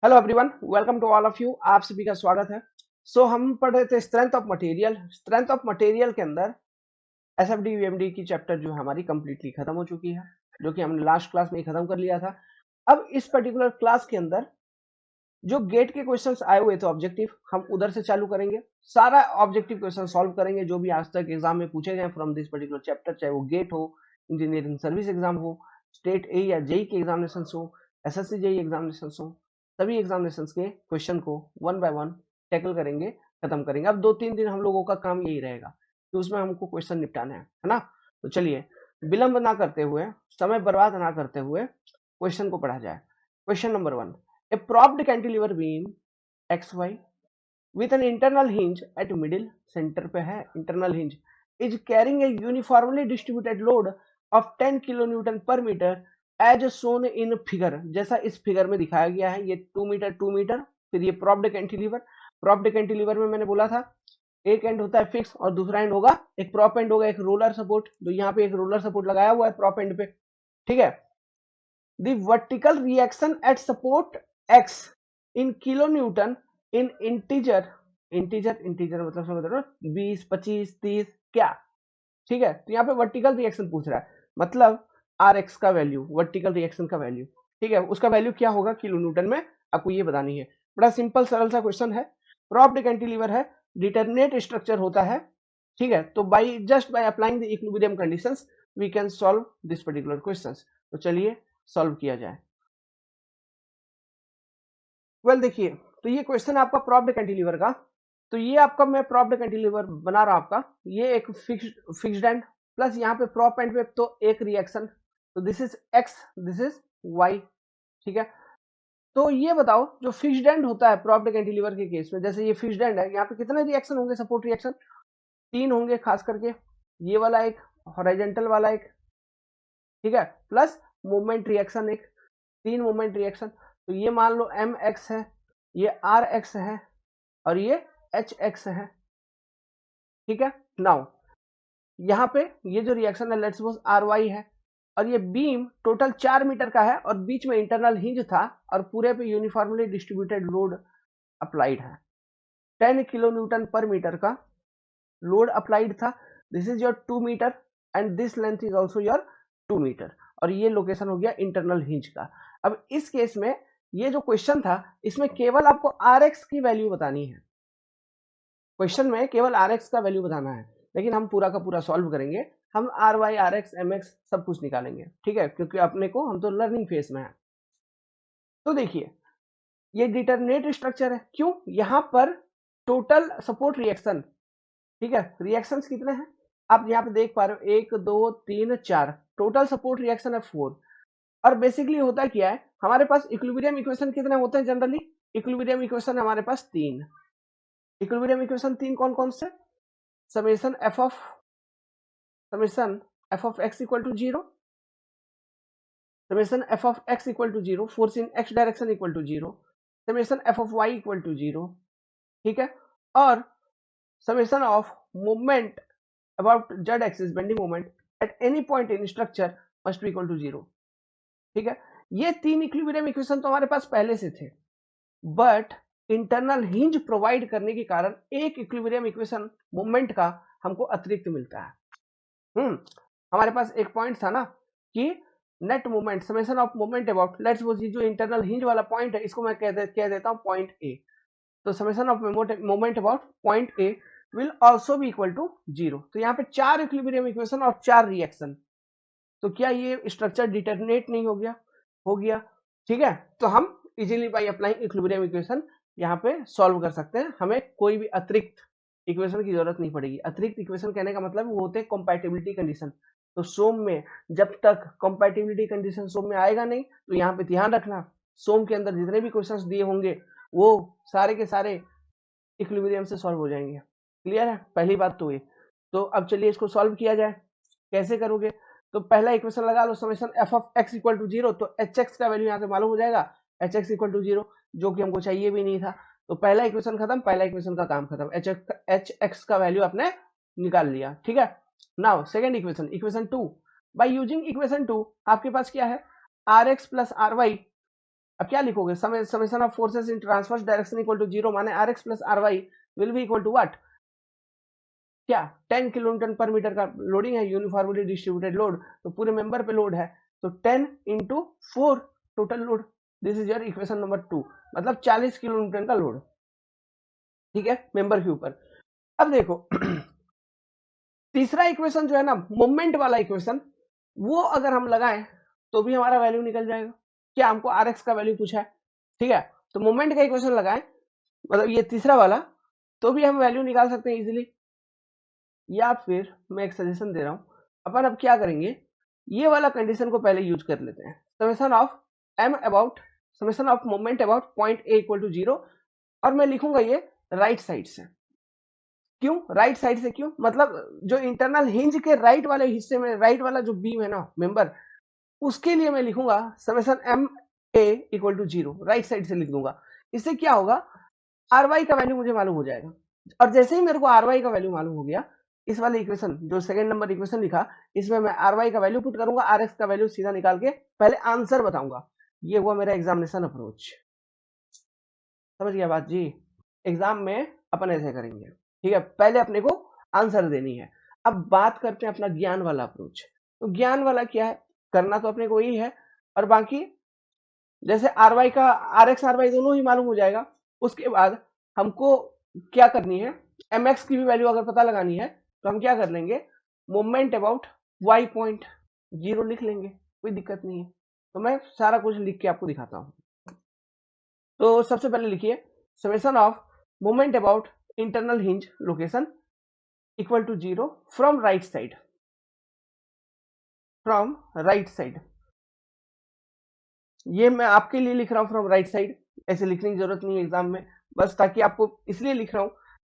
Hello everyone, welcome to all of you. आप सभी का स्वागत है। हम पढ़ रहे थे स्ट्रेंथ ऑफ मटेरियल के अंदर एसएफडी यूएमडी की चैप्टर जो है हमारी कंप्लीटली खत्म हो चुकी है, जो कि हमने लास्ट क्लास में ही खत्म कर लिया था। अब इस पर्टिकुलर क्लास के अंदर जो गेट के क्वेश्चंस आए हुए थे ऑब्जेक्टिव, हम उधर से चालू करेंगे। सारा ऑब्जेक्टिव क्वेश्चन सॉल्व करेंगे जो भी आज तक एग्जाम में पूछे गए फ्रॉम दिस पर्टिकुलर चैप्टर, चाहे वो गेट हो, इंजीनियरिंग सर्विस एग्जाम हो, स्टेट ए या जेई के एग्जामिनेशन हो, एसएससी जेई एग्जामिनेशन हो, सभी एग्जामिनेशन के क्वेश्चन को वन बाय वन टैकल करेंगे, खत्म करेंगे। अब 2-3 दिन हम लोगों का काम यही रहेगा कि उसमें हमको क्वेश्चन निपटाने हैं, है ना। तो चलिए, विलंब ना करते हुए, समय बर्बाद ना करते हुए क्वेश्चन को पढ़ा जाए। Question number 1, a propped cantilever beam XY with an internal hinge at middle center पे है internal hinge is carrying a uniformly distributed load of 10 kilonewton per meter as shown in figure। जैसा इस figure में दिखाया गया है, ये 2 metre फिर ये प्रॉप्ड कैंटिलीवर में मैंने बोला था एक एंड होता है फिक्स और दूसरा एंड होगा एक प्रॉप एंड होगा, एक रोलर सपोर्ट। तो यहाँ पे एक रोलर सपोर्ट लगाया हुआ है प्रॉप एंड पे, ठीक है। The vertical reaction at support X in kilonewton in integer मतलब समझ रहे हो, 20, 25, 30 क्या, ठीक है। तो यहाँ पे वर्टिकल रिएक्शन पूछ रहा है, मतलब आर एक्स का वैल्यू, वर्टिकल रिएक्शन का वैल्यू, ठीक है। उसका वैल्यू क्या होगा किलो न्यूटन में, आपको ये बतानी है। बड़ा सिंपल सरल सा क्वेश्चन है। प्रॉप्ड कैंटिलीवर है, डिटरमिनेट स्ट्रक्चर होता है, ठीक है। तो by applying the equilibrium conditions we can solve this particular questions. तो चलिए सॉल्व किया जाए। देखिए, तो ये क्वेश्चन है आपका प्रॉप्ड कैंटिलीवर का। तो ये आपका मैं प्रॉप्ड कैंटिलीवर बना रहा हूं आपका, ये एक फिक्स्ड एंड प्लस यहाँ पे प्रॉप एंड पे तो एक रिएक्शन, तो this is X, this is Y, ठीक है। तो ये बताओ, जो फिक्स्ड एंड होता है प्रॉप्ड कैंटिलीवर के केस में, जैसे ये फिक्स्ड एंड है, यहाँ पे कितने रिएक्शन होंगे, सपोर्ट रिएक्शन 3 होंगे खास करके, ये वाला एक, हॉरिजॉन्टल वाला एक, ठीक है, प्लस मूवमेंट रिएक्शन एक, 3 मूवमेंट रिएक्शन। तो ये मान लो एम एक्स है, ये आर एक्स है और ये एच एक्स है, ठीक है। नाउ यहाँ पे ये जो रिएक्शन है लेट्स सपोज आर वाई है, और ये बीम टोटल 4 मीटर का है और बीच में इंटरनल हिंज था और पूरे पे यूनिफॉर्मली डिस्ट्रीब्यूटेड लोड अप्लाइड है। 10 किलो न्यूटन पर मीटर का लोड अप्लाइड था। This is your 2 metre and this length is also your 2 metre, और ये लोकेशन हो गया इंटरनल हिंज का। अब इस केस में ये जो क्वेश्चन था, इसमें केवल आपको आर एक्स की वैल्यू बतानी है। क्वेश्चन में केवल आर एक्स का वैल्यू बताना है, लेकिन हम पूरा का पूरा सॉल्व करेंगे। हम R Y R X M X सब कुछ निकालेंगे, ठीक है, क्योंकि अपने को हम तो लर्निंग फेज में है। तो देखिए, ये डिटरमिनेट स्ट्रक्चर है, क्यों, यहाँ पर टोटल सपोर्ट रिएक्शन, ठीक है, रिएक्शंस कितने हैं आप यहाँ पे देख पा रहे हो, 1 2 3 4, टोटल सपोर्ट रिएक्शन है 4। और बेसिकली होता क्या है, हमारे पास इक्विलिब्रियम इक्वेशन कितने होते हैं जनरली, इक्विलिब्रियम इक्वेशन हमारे पास 3। इक्विलिब्रियम इक्वेशन 3 कौन कौन से, summation F of X equal to 0, summation F of X equal to 0, force in X direction equal to 0, summation F of Y equal to 0, ठीक है। और summation of movement about Z axis bending movement at any point in structure must be equal to 0, ठीक है। ये 3 equilibrium equation तो हमारे पास पहले से थे, बट इंटरनल हिंज प्रोवाइड करने के कारण एक इक्विलिब्रियम इक्वेशन मूवमेंट का हमको अतिरिक्त मिलता है। हमारे पास एक पॉइंट था ना कि net movement summation of movement about, let's suppose जो इंटरनल हिंज वाला पॉइंट है, इसको मैं कह देता हूं पॉइंट ए। तो summation of movement about point A will also be equal to 0। तो यहाँ पे 4 इक्विलिब्रियम इक्वेशन और 4 रिएक्शन, तो क्या ये स्ट्रक्चर डिटरमिनेट नहीं हो गया, हो गया, ठीक है। तो हम easily by applying equilibrium equation यहाँ पे सॉल्व कर सकते हैं, हमें कोई भी अतिरिक्त इक्वेशन की जरूरत नहीं पड़ेगी। अतिरिक्त इक्वेशन कहने का मतलब वो होते हैं कंपैटिबिलिटी कंडीशन। तो सोम में जब तक कंपैटिबिलिटी कंडीशन सोम में आएगा नहीं, तो यहाँ पे ध्यान रखना, सोम के अंदर जितने भी क्वेश्चंस दिए होंगे वो सारे के सारे इक्विलिब्रियम से सॉल्व हो जाएंगे। क्लियर है, पहली बात तो ये। तो अब चलिए इसको सॉल्व किया जाए, कैसे करोगे। तो पहला इक्वेशन लगा लो, summation F of X equal to 0, तो एच एक्स का वैल्यू यहाँ से मालूम हो जाएगा, एच एक्स इक्वल टू 0, जो कि हमको चाहिए भी नहीं था। तो पहला इक्वेशन खत्म, पहला इक्वेशन का काम खत्म, एच एक्स का वैल्यू आपने निकाल लिया, ठीक है। Now second equation, equation 2, by using equation 2 आपके पास क्या है, R X plus R Y अब क्या लिखोगे, summation of forces in transverse direction equal to 0, माने R X plus R Y will be equal to what, क्या 10 किलो न्यूटन पर मीटर का लोडिंग है, यूनिफॉर्मली डिस्ट्रीब्यूटेड लोड, तो पूरे member पे लोड है, तो 10 into 4 total load, this is your equation number 2, मतलब 40 किलो न्यूटन का लोड, ठीक है, मेंबर के ऊपर। अब देखो तीसरा इक्वेशन जो है ना, मोमेंट वाला इक्वेशन, वो अगर हम लगाएं तो भी हमारा वैल्यू निकल जाएगा। क्या हमको आर एक्स का वैल्यू पूछा है, ठीक है, तो मोमेंट का इक्वेशन लगाएं, मतलब ये तीसरा वाला, तो भी हम वैल्यू निकाल सकते हैं इजीली। या फिर मैं एक सजेशन दे रहा हूं, अपन अब क्या करेंगे, ये वाला कंडीशन को पहले यूज कर लेते हैं, summation of M about summation of moment about point A equal to 0, और मैं लिखूंगा ये राइट साइड से। क्यों राइट साइड से, क्यों, मतलब जो इंटरनल हिंज के राइट वाले हिस्से में, राइट वाला जो बीम है ना मेंबर, उसके लिए मैं लिखूंगा summation M A equal to 0, right side से लिख दूंगा। इससे क्या होगा, आर वाई का वैल्यू मुझे मालूम हो जाएगा, और जैसे ही मेरे को आर वाई का वैल्यू मालूम हो गया, इस वाले इक्वेशन जो सेकंड नंबर इक्वेशन लिखा, इसमें मैं आर वाई का वैल्यू पुट करूंगा, आर एक्स का वैल्यू सीधा निकाल के पहले आंसर बताऊंगा। ये हुआ मेरा एग्जामिनेशन अप्रोच, समझ गया बात जी। एग्जाम में अपन ऐसे करेंगे, ठीक है, पहले अपने को आंसर देनी है। अब बात करते हैं अपना ज्ञान वाला अप्रोच। तो ज्ञान वाला क्या है, करना तो अपने को यही है, और बाकी जैसे आर वाई का, आर एक्स आर वाई दोनों ही मालूम हो जाएगा, उसके बाद हमको क्या करनी है, एम एक्स की भी वैल्यू अगर पता लगानी है, तो हम क्या कर लेंगे, मोमेंट अबाउट वाई पॉइंट 0 लिख लेंगे, कोई दिक्कत नहीं है। तो मैं सारा कुछ लिख के आपको दिखाता हूँ। तो सबसे पहले लिखिए summation of moment about internal hinge location equal to 0 from right side, from right side, ये मैं आपके लिए लिख रहा हूं फ्रॉम राइट साइड, ऐसे लिखने की जरूरत नहीं है एग्जाम में, बस ताकि आपको, इसलिए लिख रहा हूं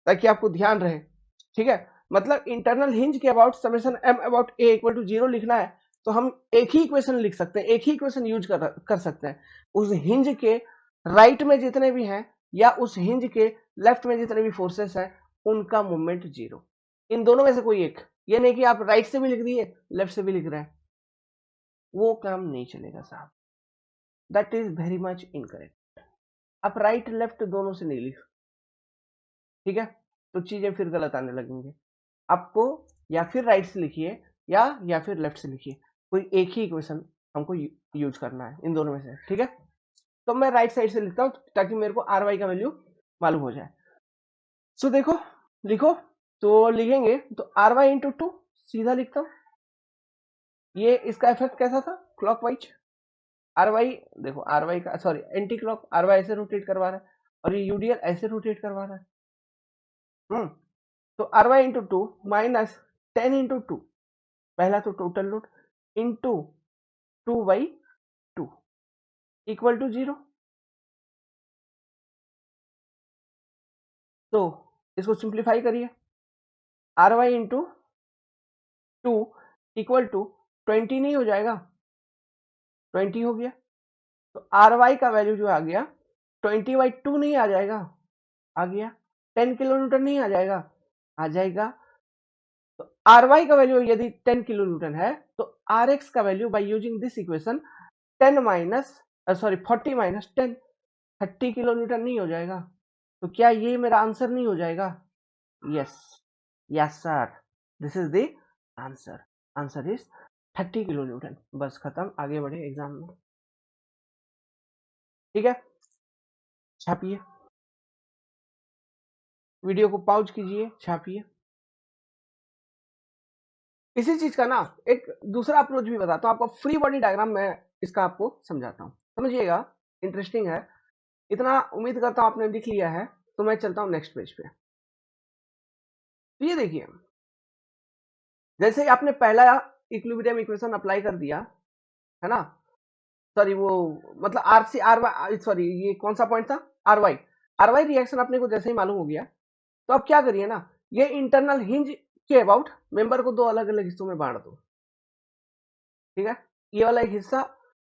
ताकि आपको ध्यान रहे, ठीक है। मतलब इंटरनल हिंज के about summation M about A equal to 0 लिखना है, तो हम एक ही इक्वेशन लिख सकते हैं, एक ही इक्वेशन यूज कर सकते हैं। उस हिंज के राइट में जितने भी हैं, या उस हिंज के लेफ्ट में जितने भी फोर्सेस हैं, उनका मोमेंट 0, इन दोनों में से कोई एक, ये नहीं कि आप राइट से भी लिख दिए लेफ्ट से भी लिख रहे हैं, वो काम नहीं चलेगा साहब, that is very much incorrect. आप राइट लेफ्ट दोनों से नहीं लिख, ठीक है, तो चीजें फिर गलत आने लगेंगे। आपको या फिर राइट से लिखिए, या फिर लेफ्ट से लिखिए, कोई एक ही इक्वेशन हमको यूज करना है इन दोनों में से, ठीक है। तो मैं राइट साइड से लिखता हूं ताकि मेरे को आर वाई का वैल्यू मालूम हो जाए। सो देखो, लिखो, तो लिखेंगे तो आर वाई इंटू 2, सीधा लिखता हूं, ये इसका इफेक्ट कैसा था, क्लॉकवाइज, आर वाई, देखो आर वाई का, sorry anti clock, R Y ऐसे रोटेट करवा रहा है, और ये यूडीएल ऐसे रोटेट करवा रहा है। तो R Y into 2 minus 10 into 2, पहला तो total load, into 2/2 equal to 0। तो इसको सिंप्लीफाई करिए, R Y into 2 equal to 20 नहीं हो जाएगा, 20 हो गया, तो आर वाई का वैल्यू जो आ गया 20/2 नहीं आ जाएगा, आ गया, 10 किलो न्यूटन नहीं आ जाएगा, आ जाएगा। तो आर वाई का वैल्यू यदि 10 किलो न्यूटन है, तो आर एक्स का value by using this equation 10 minus, sorry 40 minus 10, 30 kilo Newton नहीं हो जाएगा। तो क्या ये मेरा आंसर नहीं हो जाएगा, yes, yes sir, this is the answer, answer is 30 kilo Newton. बस खत्म, आगे बढ़े एग्जाम में, ठीक है, छापिए, वीडियो को पॉज कीजिए, छापिए। इसी चीज का ना एक दूसरा अप्रोच भी बताता हूँ आपको, फ्री बॉडी डायग्राम में इसका आपको समझाता हूँ, समझिएगा, इंटरेस्टिंग है। इतना उम्मीद करता हूँ आपने लिख लिया है, तो मैं चलता हूँ नेक्स्ट पेज पे। तो ये देखिए, जैसे ही आपने पहला इक्विलिब्रियम इक्वेशन अप्लाई कर दिया है ना, सॉरी वो मतलब R C R Y, sorry ये कौन सा पॉइंट था, R Y, R Y reaction अपने को जैसे ही मालूम हो गया, तो अब क्या करिए ना, ये इंटरनल हिंज के अबाउट मेंबर को दो अलग अलग हिस्सों में बांट दो, ठीक है, ये वाला एक हिस्सा,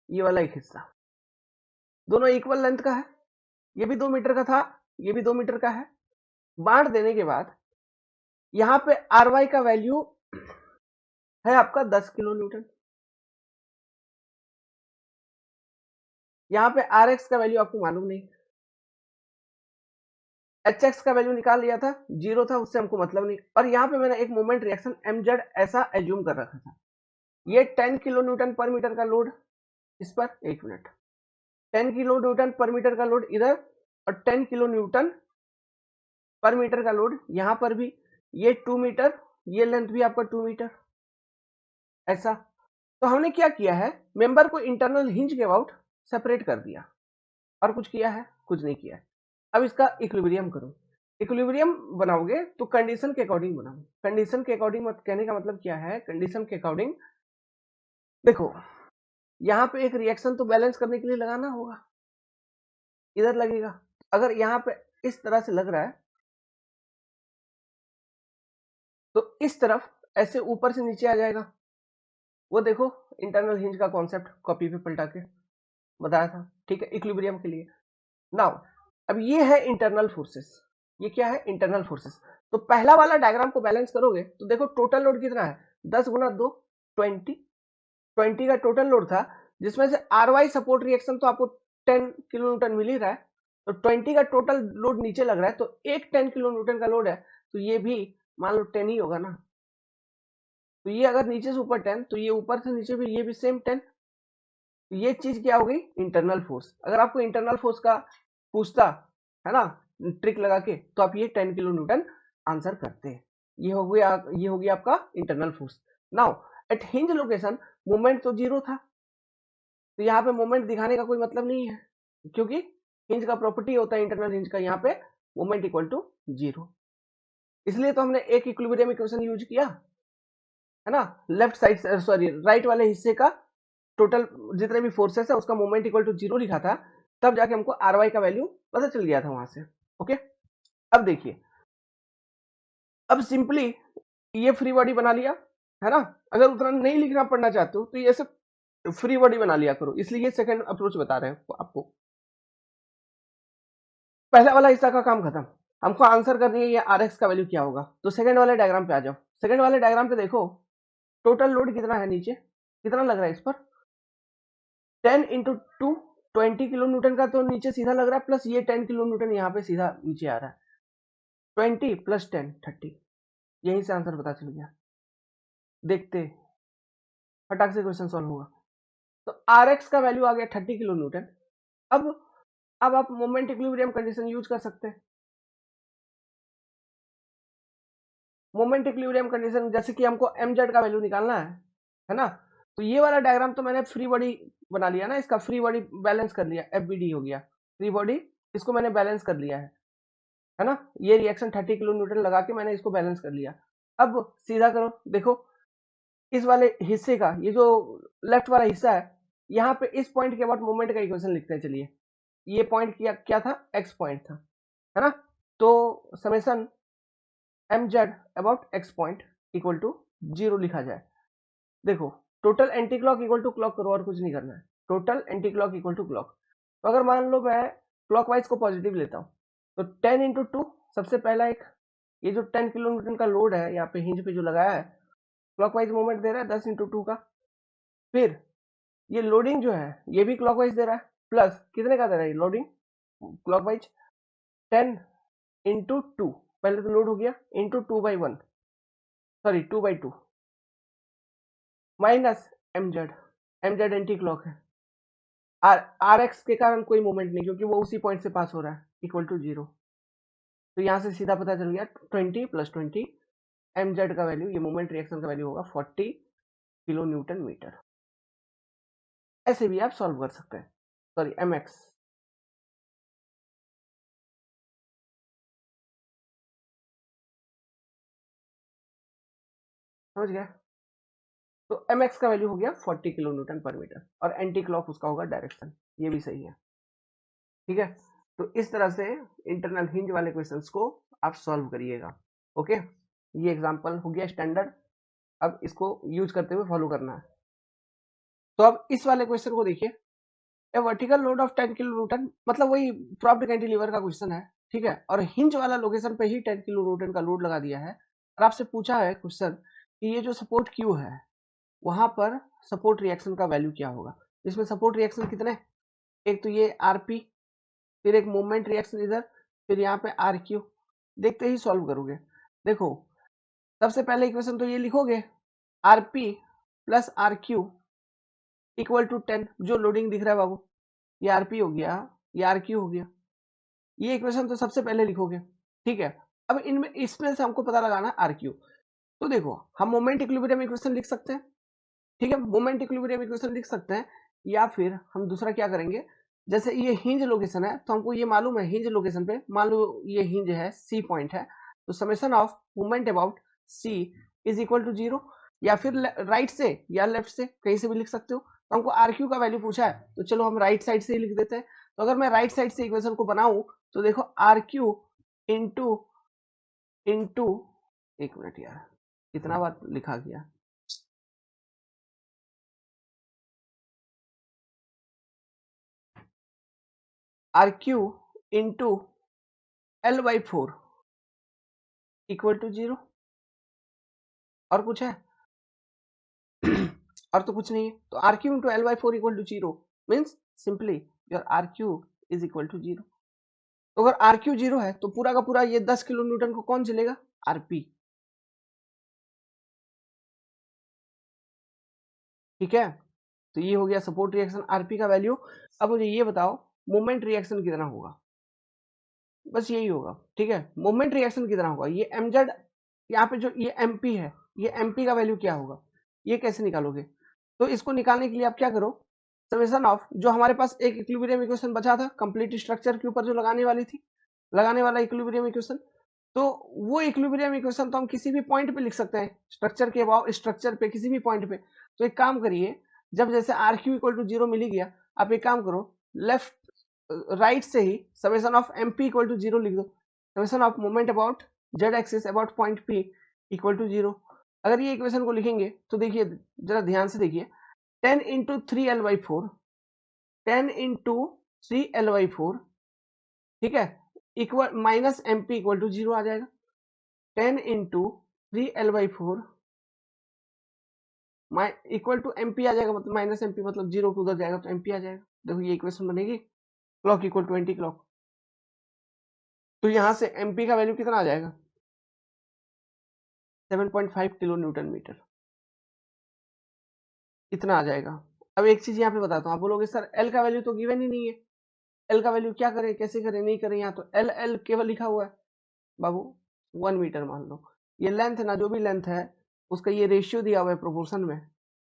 ये वाला एक हिस्सा, दोनों इक्वल लेंथ का है, ये भी 2 मीटर का था, ये भी 2 मीटर का है। बांट देने के बाद यहां पे आर वाई का वैल्यू है आपका 10 किलो न्यूटन, यहाँ पे आर एक्स का वैल्यू आपको मालूम नहीं, एच एक्स का वैल्यू निकाल लिया था, जीरो था, उससे हमको मतलब नहीं। और यहाँ पे मैंने एक मोमेंट रिएक्शन एम जेड ऐसा एज्यूम कर रखा था। ये 10 किलो न्यूटन पर मीटर का लोड इस पर, एक minute, 10 kilo newton per metre का लोड इधर, और 10 किलो न्यूटन पर मीटर का लोड यहाँ पर भी। ये 2 मीटर, ये लेंथ भी आपका 2 मीटर, ऐसा। तो हमने क्या किया है, मेंबर को इंटरनल हिंज के अबाउट सेपरेट कर दिया, और कुछ किया है? कुछ नहीं किया है। अब इसका इक्विलिब्रियम करो। इक्विलिब्रियम बनाओगे तो कंडीशन के अकॉर्डिंग बनाओ। कंडीशन के अकॉर्डिंग मत कहने का मतलब क्या है, कंडीशन के अकॉर्डिंग देखो, यहाँ पे एक रिएक्शन तो बैलेंस करने के लिए लगाना होगा, इधर लगेगा। अगर यहाँ पे इस तरह से लग रहा है तो इस तरफ ऐसे ऊपर से नीचे आ जाएगा। वो देखो, इंटरनल हिंज का कॉन्सेप्ट कॉपी पे पलटा के बताया था, ठीक है, इक्विलिब्रियम के लिए। नाउ अब ये है इंटरनल फोर्सेस, ये क्या है, इंटरनल फोर्सेस। तो पहला वाला डायग्राम को बैलेंस करोगे तो देखो टोटल लोड कितना है, 10 गुना 2, 20, 20 का टोटल लोड था, जिसमें से आर वाई सपोर्ट रिएक्शन तो आपको 10 किलो न्यूटन मिल ही रहा है, तो 20 का टोटल लोड नीचे लग रहा है, तो एक 10 किलो न्यूटन का लोड है, तो ये भी मान लो 10 ही होगा ना। तो ये अगर नीचे से ऊपर 10, तो ये ऊपर से नीचे भी, ये भी सेम 10। तो ये चीज क्या होगी, इंटरनल फोर्स। अगर आपको इंटरनल फोर्स का पूछता है ना ट्रिक लगा के, तो आप ये 10 किलो न्यूटन आंसर करते हैं। ये हो गया आपका internal force. Now at hinge location moment तो जीरो था, तो यहाँ पे मोमेंट दिखाने का कोई मतलब नहीं है, क्योंकि हिंज का प्रॉपर्टी होता है इंटरनल हिंज का, यहाँ पे मोमेंट इक्वल टू जीरो। इसलिए तो हमने एक इक्विलिब्रियम इक्वेशन यूज किया है ना, लेफ्ट साइड, सॉरी राइट वाले हिस्से का टोटल जितने भी फोर्सेस है उसका मोमेंट इक्वल टू जीरो लिखा था, तब जाके हमको आर वाई का वैल्यू पता चल गया था वहां से। ओके, अब देखिए, अब सिंपली ये फ्री बॉडी बना लिया है ना। अगर उतना नहीं लिखना पढ़ना चाहते हो तो ये सब फ्री बॉडी बना लिया करो, इसलिए ये सेकंड अप्रोच बता रहे हैं आपको। पहला वाला हिस्सा का काम खत्म, हमको आंसर करनी है ये आर एक्स का वैल्यू क्या होगा। तो सेकंड वाले डायग्राम पे आ जाओ। सेकंड वाले डायग्राम पे देखो, टोटल लोड कितना है नीचे, कितना लग रहा है इस पर, 10 इंटू टू, 20 किलो न्यूटन का तो नीचे सीधा लग रहा है, प्लस ये 10 किलो न्यूटन यहाँ पे सीधा नीचे आ रहा है। 20 प्लस 10 30, यहीं से आंसर पता चल गया। देखते फटाक से क्वेश्चन सॉल्व होगा। तो आर एक्स का वैल्यू आ गया 30 किलो न्यूटन। अब अब आप मोमेंट इक्विलिब्रियम कंडीशन यूज कर सकते हैं। मोमेंट इक्विलिब्रियम कंडीशन, जैसे कि हमको एम जेड का वैल्यू निकालना है ना। तो ये वाला डायग्राम तो मैंने फ्री बॉडी बना लिया ना, इसका फ्री बॉडी बैलेंस कर लिया, एफ बी डी हो गया फ्री बॉडी, इसको मैंने बैलेंस कर लिया है ना। ये रिएक्शन 30 किलो न्यूटन लगा के मैंने इसको बैलेंस कर लिया। अब सीधा करो, देखो इस वाले हिस्से का, ये जो लेफ्ट वाला हिस्सा है, यहाँ पे इस पॉइंट के बाद मोमेंट का इक्वेशन लिखते हैं। चलिए, ये पॉइंट क्या था, एक्स पॉइंट था, है ना। तो summation M Z about X point equal to zero लिखा जाए। देखो, total anti clock equal to clock करो, और कुछ नहीं करना है, total anti clock equal to clock. तो अगर मान लो मैं क्लॉकवाइज को पॉजिटिव लेता हूँ, तो 10 इंटू टू, सबसे पहला एक, ये जो 10 किलो न्यूटन का लोड है यहाँ पे हिंज पे जो लगाया है, क्लॉकवाइज मूवमेंट दे रहा है 10 इंटू टू का। फिर ये लोडिंग जो है ये भी क्लॉकवाइज दे रहा है, प्लस कितने का दे रहा है लोडिंग क्लॉकवाइज, 10 इंटू टू, पहले तो लोड हो गया, into 2/1, sorry 2/2, minus M Z anti clock है, आर एक्स के कारण कोई मूवमेंट नहीं, क्योंकि वो उसी पॉइंट से पास हो रहा है, इक्वल टू जीरो। तो यहाँ से सीधा पता चल गया 20 प्लस 20, एम जेड का वैल्यू, ये मूवमेंट रिएक्शन का वैल्यू होगा 40 किलो न्यूटन मीटर। ऐसे भी आप सॉल्व कर सकते हैं, सॉरी एम एक्स। समझ गया। तो एम एक्स का वैल्यू हो गया 40 किलो न्यूटन पर मीटर, और एंटी क्लॉक उसका होगा डायरेक्शन, ये भी सही है, ठीक है। तो इस तरह से इंटरनल हिंज वाले क्वेश्चंस को आप सॉल्व करिएगा। ओके, ये एग्जांपल हो गया स्टैंडर्ड, अब इसको यूज करते हुए फॉलो करना है। तो अब इस वाले क्वेश्चन को देखिए, a vertical load of 10 kilo newton, मतलब वही प्रॉप्ड कैंटिलीवर का क्वेश्चन है, ठीक है, और हिंज वाला लोकेशन पे ही 10 किलो न्यूटन का लोड लगा दिया है, और आपसे पूछा है क्वेश्चन कि ये जो सपोर्ट क्यू है वहां पर सपोर्ट रिएक्शन का वैल्यू क्या होगा। इसमें सपोर्ट रिएक्शन कितने, एक तो ये आरपी, फिर एक मोमेंट रिएक्शन इधर, फिर यहाँ पे आर क्यू। देखते ही सॉल्व करोगे। देखो सबसे पहले इक्वेशन तो ये लिखोगे, RP plus R Q equal to 10, जो लोडिंग दिख रहा है बाबू, ये आरपी हो गया, ये आर क्यू हो गया। ये इक्वेशन तो सबसे पहले लिखोगे, ठीक है। अब इनमें इसमें से हमको पता लगाना है आर क्यू। तो देखो हम मोमेंट इक्विलिब्रियम इक्वेशन लिख सकते हैं, ठीक है, मोमेंट इक्विलिब्रियम इक्वेशन लिख सकते हैं, या फिर हम दूसरा क्या करेंगे, जैसे ये हिंज लोकेशन है तो हमको ये मालूम है हिंज लोकेशन पे मान लो ये हिंज है, सी पॉइंट है, तो summation of moment about C is equal to 0, या फिर राइट से या लेफ्ट से कहीं से भी लिख सकते हो। तो हमको आर क्यू का वैल्यू पूछा है, तो चलो हम राइट साइड से ही लिख देते हैं। तो अगर मैं राइट साइड से इक्वेशन को बनाऊं तो देखो आर क्यू इंटू इंटू, एक मिनट यार कितना बार लिखा गया, R Q into L by 4 equal to 0। और कुछ है? और तो कुछ नहीं है। तो R Q into L by 4 equal to 0 means simply your R Q is equal to 0। तो अगर आर क्यू 0 है तो पूरा का पूरा ये 10 किलो न्यूटन को कौन झेलेगा? आरपी। ठीक है, तो ये हो गया सपोर्ट रिएक्शन आरपी का वैल्यू। अब मुझे ये बताओ मोमेंट रिएक्शन कितना होगा? बस यही होगा, ठीक है। मोमेंट रिएक्शन कितना होगा? ये mz, यहाँ पे जो ये mp है, ये mp का वैल्यू क्या होगा, ये कैसे निकालोगे? तो इसको निकालने के लिए आप क्या करो, समेशन ऑफ जो हमारे पास एक इक्विलिब्रियम इक्वेशन बचा था कंप्लीट स्ट्रक्चर के ऊपर जो लगाने वाली थी, लगाने वाला इक्विलिब्रियम इक्वेशन, तो वो इक्विलिब्रियम इक्वेशन तो हम किसी भी पॉइंट पे लिख सकते हैं, स्ट्रक्चर के अबाव स्ट्रक्चर पे किसी भी पॉइंट पे। तो एक काम करिए, जब जैसे आर क्यू इक्वल टू 0 मिल गया, आप एक काम करो, लेफ्ट राइट से ही summation of M P equal to 0 लिख दो, summation of moment about Z axis about point P equal to 0। अगर ये इक्वेशन को लिखेंगे तो देखिए जरा ध्यान से देखिए, 10 इंटू 3 L/4, 10 इंटू 3 L/4, ठीक है, equal minus M P equal to 0 आ जाएगा। 10 into 3 L/4 equal to M P आ जाएगा, मतलब माइनस एम पी, मतलब 0 को उधर जाएगा तो एम पी आ जाएगा। देखो ये इक्वेशन बनेगी, clock equal to anti clock, तो यहाँ से एम पी का वैल्यू कितना आ जाएगा? 7.5 किलो न्यूटन मीटर, इतना आ जाएगा। अब एक चीज यहाँ पे बताता हूँ, आप बोलोगे सर एल का वैल्यू तो गिवन ही नहीं है, एल का वैल्यू क्या करें, कैसे करें, नहीं करें, यहाँ तो एल एल केवल लिखा हुआ है बाबू। 1 मीटर मान लो, ये लेंथ ना, जो भी लेंथ है उसका ये रेशियो दिया हुआ है प्रोपोर्शन में,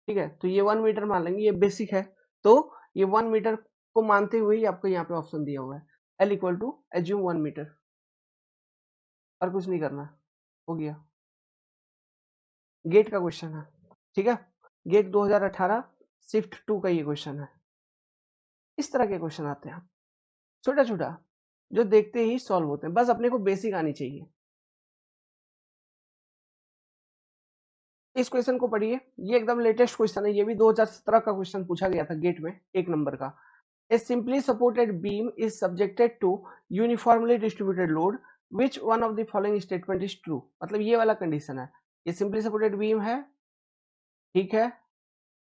ठीक है, तो ये 1 मीटर मान लेंगे, ये बेसिक है। तो ये 1 मीटर को मानते हुए ही आपको यहाँ पे ऑप्शन दिया हुआ है, L equal to assume 1 metre, और कुछ नहीं करना, हो गया। गेट का क्वेश्चन है, ठीक है, गेट 2018 शिफ्ट 2 का ये क्वेश्चन है। इस तरह के क्वेश्चन आते हैं छोटा छोटा, जो देखते ही सॉल्व होते हैं, बस अपने को बेसिक आनी चाहिए। इस क्वेश्चन को पढ़िए, ये एकदम लेटेस्ट क्वेश्चन है, ये भी 2017 का क्वेश्चन पूछा गया था गेट में, 1 नंबर का। A simply supported beam is subjected to uniformly distributed load, which one of the following statement is true. मतलब ये वाला कंडीशन है, ये सिंपली सपोर्टेड बीम है, ठीक है,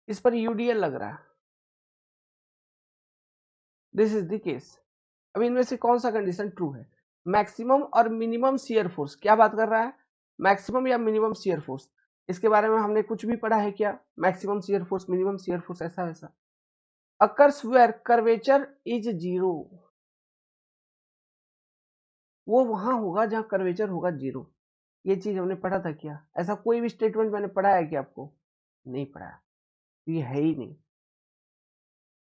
इस पर यूडीएल लग रहा है, दिस इज द केस। अब इनमें से कौन सा कंडीशन ट्रू है? मैक्सिमम और मिनिमम शियर फोर्स, क्या बात कर रहा है, मैक्सिमम या मिनिमम शियर फोर्स, इसके बारे में हमने कुछ भी पढ़ा है क्या? Maximum shear force, minimum shear force, ऐसा वैसा। अकर्स वेयर कर्वेचर इज 0, वो वहां होगा जहां कर्वेचर होगा 0। ये चीज हमने पढ़ा था क्या? ऐसा कोई भी स्टेटमेंट मैंने पढ़ा है क्या आपको? नहीं पढ़ा, ये है ही नहीं।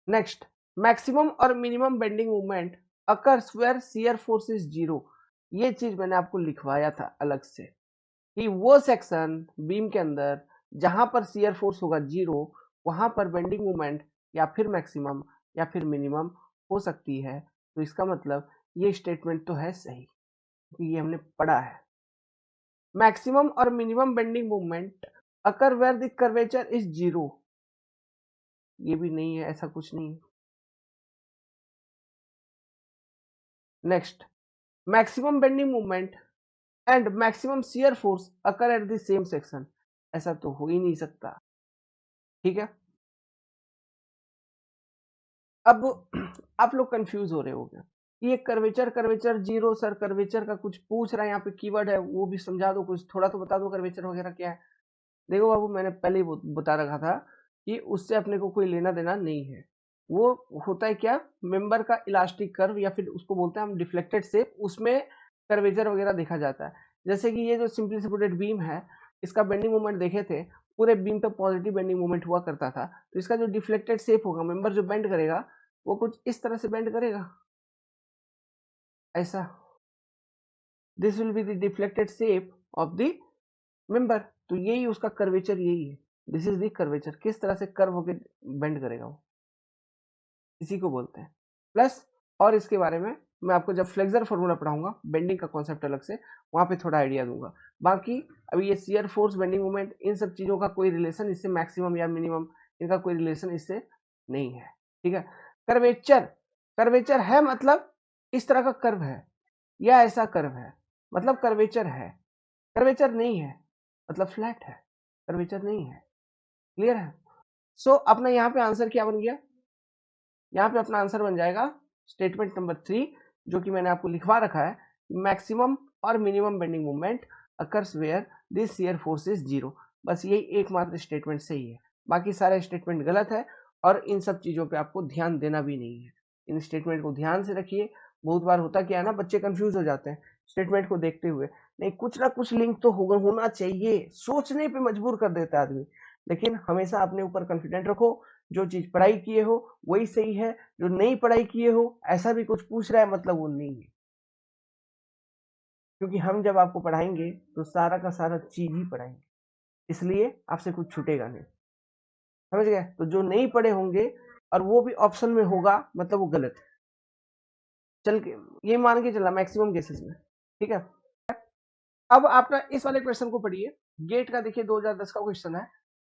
नेक्स्ट, मैक्सिमम और minimum bending movement occurs where shear force is 0, ये चीज मैंने आपको लिखवाया था अलग से, कि वो सेक्शन बीम के अंदर जहां पर शियर फोर्स होगा 0, वहां पर बेंडिंग मूवमेंट या फिर मैक्सिमम या फिर मिनिमम हो सकती है। तो इसका मतलब ये स्टेटमेंट तो है सही, क्योंकि ये हमने पढ़ा है। मैक्सिमम और minimum bending movement occur where the curvature is 0, ये भी नहीं है, ऐसा कुछ नहीं है। Next, maximum bending movement and maximum shear force occur at the same section, ऐसा तो हो ही नहीं सकता, ठीक है। अब आप लोग कंफ्यूज हो रहे होंगे, ये curvature curvature zero sir, curvature का कुछ पूछ रहा है, यहाँ पे कीवर्ड है वो भी समझा दो, कुछ थोड़ा तो बता दो कर्वेचर वगैरह क्या है। देखो बाबू, मैंने पहले ही बता रखा था कि उससे अपने को कोई लेना देना नहीं है। वो होता है क्या, मेंबर का इलास्टिक कर्व या फिर उसको बोलते हैं हम डिफ्लेक्टेड शेप, उसमें कर्वेचर वगैरह देखा जाता है। जैसे कि ये जो सिंपली सपोर्टेड बीम है, इसका बेंडिंग मोमेंट देखे थे, पूरे बीम पे पॉजिटिव बेंडिंग मोमेंट हुआ करता था। तो इसका जो डिफ्लेक्टेड शेप होगा, मेंबर जो बेंड करेगा वो कुछ इस तरह से बेंड करेगा, ऐसा। This will be the deflected shape of the member. तो यही उसका कर्वेचर यही है, दिस इज द कर्वेचर। किस तरह से कर्व होकर बेंड करेगा वो, इसी को बोलते हैं। प्लस और इसके बारे में मैं आपको जब फ्लेक्सर फॉर्मूला पढ़ाऊंगा, बेंडिंग का कॉन्सेप्ट अलग से, वहां पे थोड़ा आइडिया दूंगा। बाकी अभी ये शियर फोर्स, बेंडिंग मोमेंट, इन सब चीजों का कोई रिलेशन इससे, मैक्सिमम या मिनिमम, इनका कोई रिलेशन इससे नहीं है, ठीक है। कर्वेचर, कर्वेचर है मतलब इस तरह का कर्व है या ऐसा कर्व है, मतलब कर्वेचर है। कर्वेचर नहीं है मतलब फ्लैट है, कर्वेचर नहीं है। क्लियर है? सो अपना यहाँ पे आंसर क्या बन गया, यहाँ पे अपना आंसर बन जाएगा स्टेटमेंट नंबर 3, जो कि मैंने आपको लिखवा रखा है, मैक्सिमम और minimum bending moment occurs where this shear force is zero. बस यही एकमात्र स्टेटमेंट सही है, बाकी सारे स्टेटमेंट गलत है। और इन सब चीजों पे आपको ध्यान देना भी नहीं है, इन स्टेटमेंट को ध्यान से रखिए। बहुत बार होता क्या है ना, बच्चे कंफ्यूज हो जाते हैं स्टेटमेंट को देखते हुए, नहीं कुछ ना कुछ लिंक तो होना चाहिए, सोचने पे मजबूर कर देता है आदमी। लेकिन हमेशा अपने ऊपर कॉन्फिडेंट रखो, जो चीज पढ़ाई किए हो वही सही है, जो नहीं पढ़ाई किए हो ऐसा भी कुछ पूछ रहा है मतलब वो नहीं है। क्योंकि हम जब आपको पढ़ाएंगे तो सारा का सारा चीज ही पढ़ाएंगे, इसलिए आपसे कुछ छूटेगा नहीं। समझ गए? तो जो नहीं पढ़े होंगे और वो भी ऑप्शन में होगा मतलब वो गलत है। चल के ये मान के चलना मैक्सिमम केसेस में, ठीक है। अब आप ना इस वाले क्वेश्चन को पढ़िए, गेट का देखिए 2010 का क्वेश्चन है,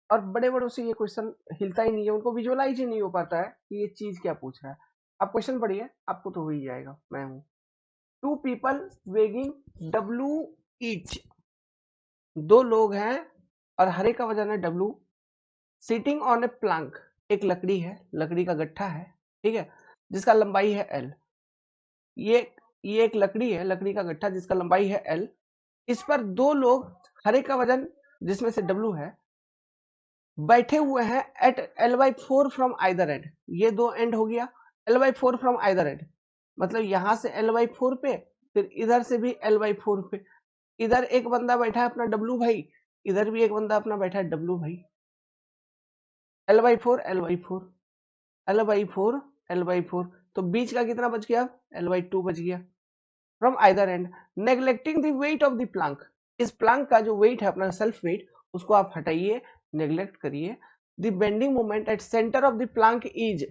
और बड़े बड़ों से ये क्वेश्चन हिलता ही नहीं है, उनको विजुअलाइज ही नहीं हो पाता है कि ये चीज क्या पूछ रहा है। आप क्वेश्चन पढ़िए, आपको तो हो ही जाएगा। मैं हूं two people weighing W each, दो लोग हैं और हर एक का वजन है W, sitting on a plank, एक लकड़ी है, लकड़ी का गट्ठा है, ठीक है, जिसका लंबाई है एल। ये ये एक लकड़ी है, लकड़ी का गट्ठा जिसका लंबाई है एल, इस पर दो लोग, हर एक का वजन जिसमें से डब्लू है, बैठे हुए हैं at L by four from either end. ये दो एंड हो गया, L by four from either end, मतलब यहां से एल बाई फोर पे, फिर इधर से भी एल बाई फोर पे। इधर एक बंदा बैठा है अपना डब्लू भाई, इधर भी एक बंदा अपना बैठा है डब्लू भाई। L by four L by four, L by four L by four, तो बीच का कितना बच गया, एल बाई टू बच गया from either and. Neglecting the weight of the Planck, इस प्लंक का जो वेट है अपना सेल्फ वेट, उसको आप हटाइए, नेग्लेक्ट करिए। The bending moment at centre of the Planck is,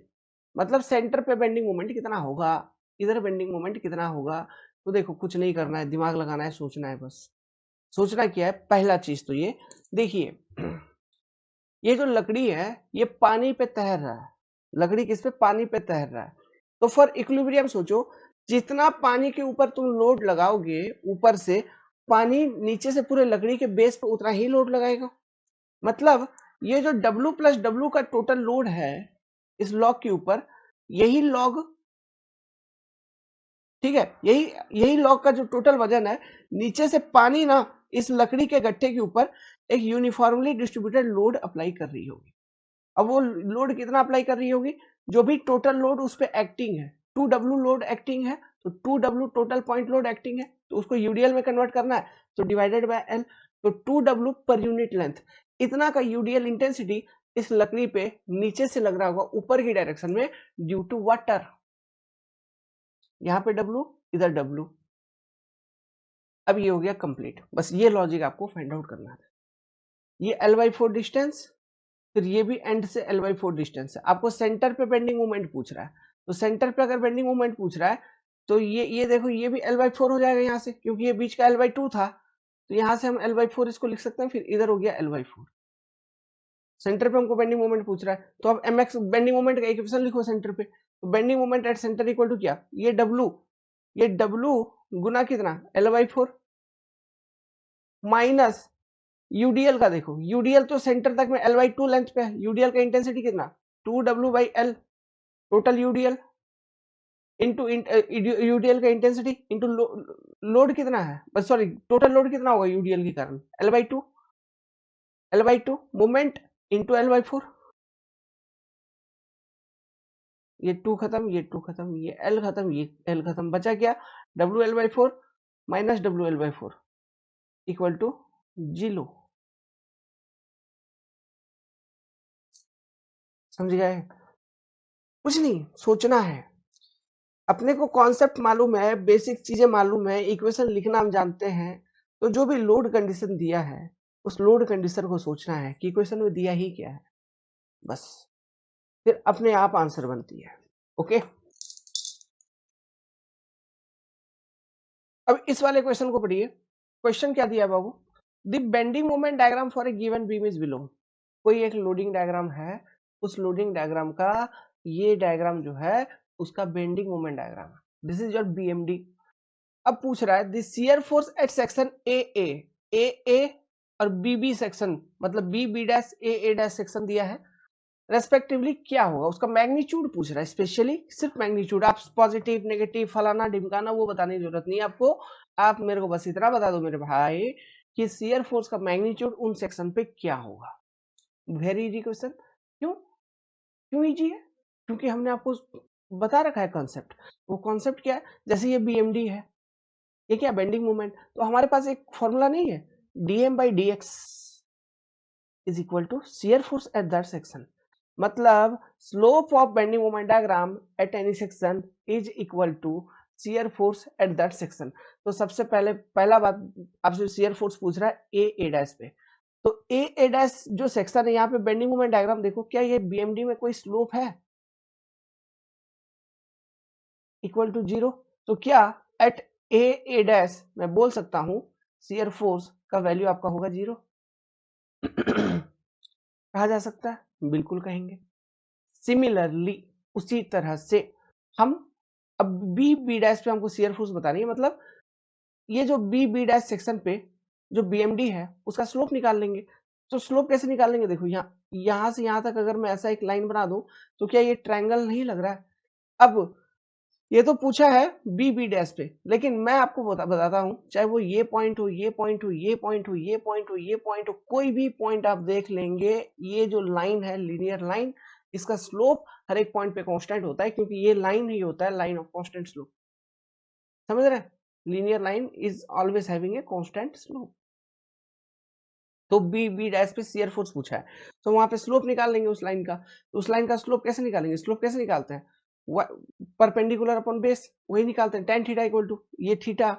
मतलब सेंटर पे बेंडिंग मोमेंट कितना होगा, इधर बेंडिंग मोमेंट कितना होगा। तो देखो कुछ नहीं करना है, दिमाग लगाना है, सोचना है बस। सोचना क्या है, पहला चीज तो ये देखिए, ये जो लकड़ी है ये पानी पे तैर रहा है, लकड़ी किस पे, पानी पे तैर रहा है। तो फॉर इक्विलिब्रियम सोचो, जितना पानी के ऊपर तुम लोड लगाओगे ऊपर से, पानी नीचे से पूरे लकड़ी के बेस पे उतना ही लोड लगाएगा। मतलब ये जो W प्लस डब्ल्यू का टोटल लोड है इस लॉग के ऊपर, यही लॉग, ठीक है, यही यही लॉग का जो टोटल वजन है, नीचे से पानी ना इस लकड़ी के गट्ठे के ऊपर एक यूनिफॉर्मली डिस्ट्रीब्यूटेड लोड अप्लाई कर रही होगी। अब वो लोड कितना अप्लाई कर रही होगी, जो भी टोटल लोड उस पर एक्टिंग है, 2W लोड एक्टिंग है, तो 2W total point load acting है, तो उसको यूडीएल में कन्वर्ट करना है, तो डिवाइडेड बाय एल, तो 2W पर यूनिट लेंथ, इतना का यूडीएल इंटेंसिटी इस लकड़ी पे नीचे से लग रहा होगा ऊपर की डायरेक्शन में, ड्यू टू वाटर। यहाँ पे W, इधर W। अब ये हो गया कंप्लीट, बस ये लॉजिक आपको फाइंड आउट करना है। ये L बाई फोर डिस्टेंस, फिर ये भी एंड से L बाई फोर डिस्टेंस है। आपको सेंटर पे बेंडिंग मोमेंट पूछ रहा है, तो सेंटर पे अगर बेंडिंग मोमेंट पूछ रहा है, तो ये देखो ये भी L बाई फोर हो जाएगा यहाँ से, क्योंकि ये बीच का L बाई टू था, तो यहाँ से हम L बाई फोर इसको लिख सकते हैं, फिर इधर हो गया L बाई फोर। सेंटर पे हमको बेंडिंग मोमेंट पूछ रहा है, तो अब mx बेंडिंग मोमेंट का इक्वेशन लिखो सेंटर पे, तो bending moment at centre equal to क्या, ये W गुना कितना L by four, minus UDL का, देखो यूडीएल तो सेंटर तक में L बाई टू लेंथ पे है, यूडीएल का इंटेंसिटी कितना 2W by L, total UDL into UDL का इंटेंसिटी इंटू लोड कितना है, बस सॉरी टोटल लोड कितना होगा यूडीएल के कारण, L/2 मोमेंट इंटू L/4, ये 2 खत्म, ये 2 खत्म, ये L खत्म, ये L खत्म, बचा क्या WL/4 minus WL/4 equal to 0। समझ गए? कुछ नहीं सोचना है, अपने को कॉन्सेप्ट मालूम है, बेसिक चीजें मालूम है, इक्वेशन लिखना हम जानते हैं, तो जो भी लोड कंडीशन दिया है उस लोड कंडीशन को सोचना है कि इक्वेशन में दिया ही क्या है, बस फिर अपने आप आंसर बनती है। ओके, अब इस वाले क्वेश्चन को पढ़िए। क्वेश्चन क्या दिया बाबू, the bending moment diagram for a given beam is below. कोई एक लोडिंग डायग्राम है, उस लोडिंग डायग्राम का ये डायग्राम जो है उसका बेंडिंग मोमेंट डायग्राम है, दिस इज योर बीएमडी। अब पूछ रहा है this shear force eight section A और बी सेक्शन, मतलब बी डैश ए डैश सेक्शन दिया है, रेस्पेक्टिवली क्या होगा, उसका मैग्नीट्यूड पूछ रहा है, स्पेशली सिर्फ मैग्नीट्यूड। आप पॉजिटिव नेगेटिव फलाना ढिमकाना वो बताने की जरूरत नहीं है आपको, आप मेरे को बस इतना बता दो मेरे भाई कि शियर फोर्स का मैग्नीट्यूड उन सेक्शन पे क्या होगा। Very easy question. क्यों क्यों इजी है? क्योंकि हमने आपको बता रखा है कॉन्सेप्ट। वो कॉन्सेप्ट क्या है, जैसे ये बीएमडी है, ये क्या बेंडिंग मोमेंट, तो हमारे पास एक फॉर्मूला नहीं है, dm/dx is equal to shear force at that section, मतलब slope of bending moment diagram at any section is equal to shear force at that section. तो सबसे पहले पहला बात आपसे शियर फोर्स पूछ रहा है ए डैश पे, तो ए डैश जो सेक्शन है यहाँ पे बेंडिंग मोमेंट डायग्राम देखो, क्या ये बीएमडी में कोई स्लोप है इक्वल टू 0, तो क्या एट ए डैश मैं बोल सकता हूं शियर फोर्स का वैल्यू आपका होगा 0। कहा जा सकता है, बिल्कुल कहेंगे। सिमिलरली उसी तरह से हम अब बी डैश पे हमको शियर फोर्स बतानी है, मतलब ये जो बी डैश सेक्शन पे जो बीएमडी है उसका स्लोप निकाल लेंगे। तो स्लोप कैसे निकालेंगे, देखो यहां से यहां तक अगर मैं ऐसा एक लाइन बना दूं तो क्या ये ट्रायंगल नहीं लग रहा है। अब ये तो पूछा है बी डैश पे, लेकिन मैं आपको बताता हूं, चाहे वो ये पॉइंट हो, ये पॉइंट हो, ये पॉइंट हो, ये पॉइंट हो, ये पॉइंट हो, कोई भी पॉइंट आप देख लेंगे, ये जो लाइन है लीनियर लाइन, इसका स्लोप हर एक पॉइंट पे कांस्टेंट होता है, क्योंकि ये लाइन ही होता है लाइन ऑफ कांस्टेंट स्लोप। समझ रहे हैं? Linear line is always having a constant slope. तो बी डैश पे शियर फोर्स पूछा है, तो वहां पे स्लोप निकाल लेंगे उस लाइन का। तो उस लाइन का स्लोप कैसे निकालेंगे, स्लोप कैसे निकालते हैं, परपेंडिकुलर अपॉन बेस, वही निकालते हैं, टेन थीटा इक्वल टू ये थीटा,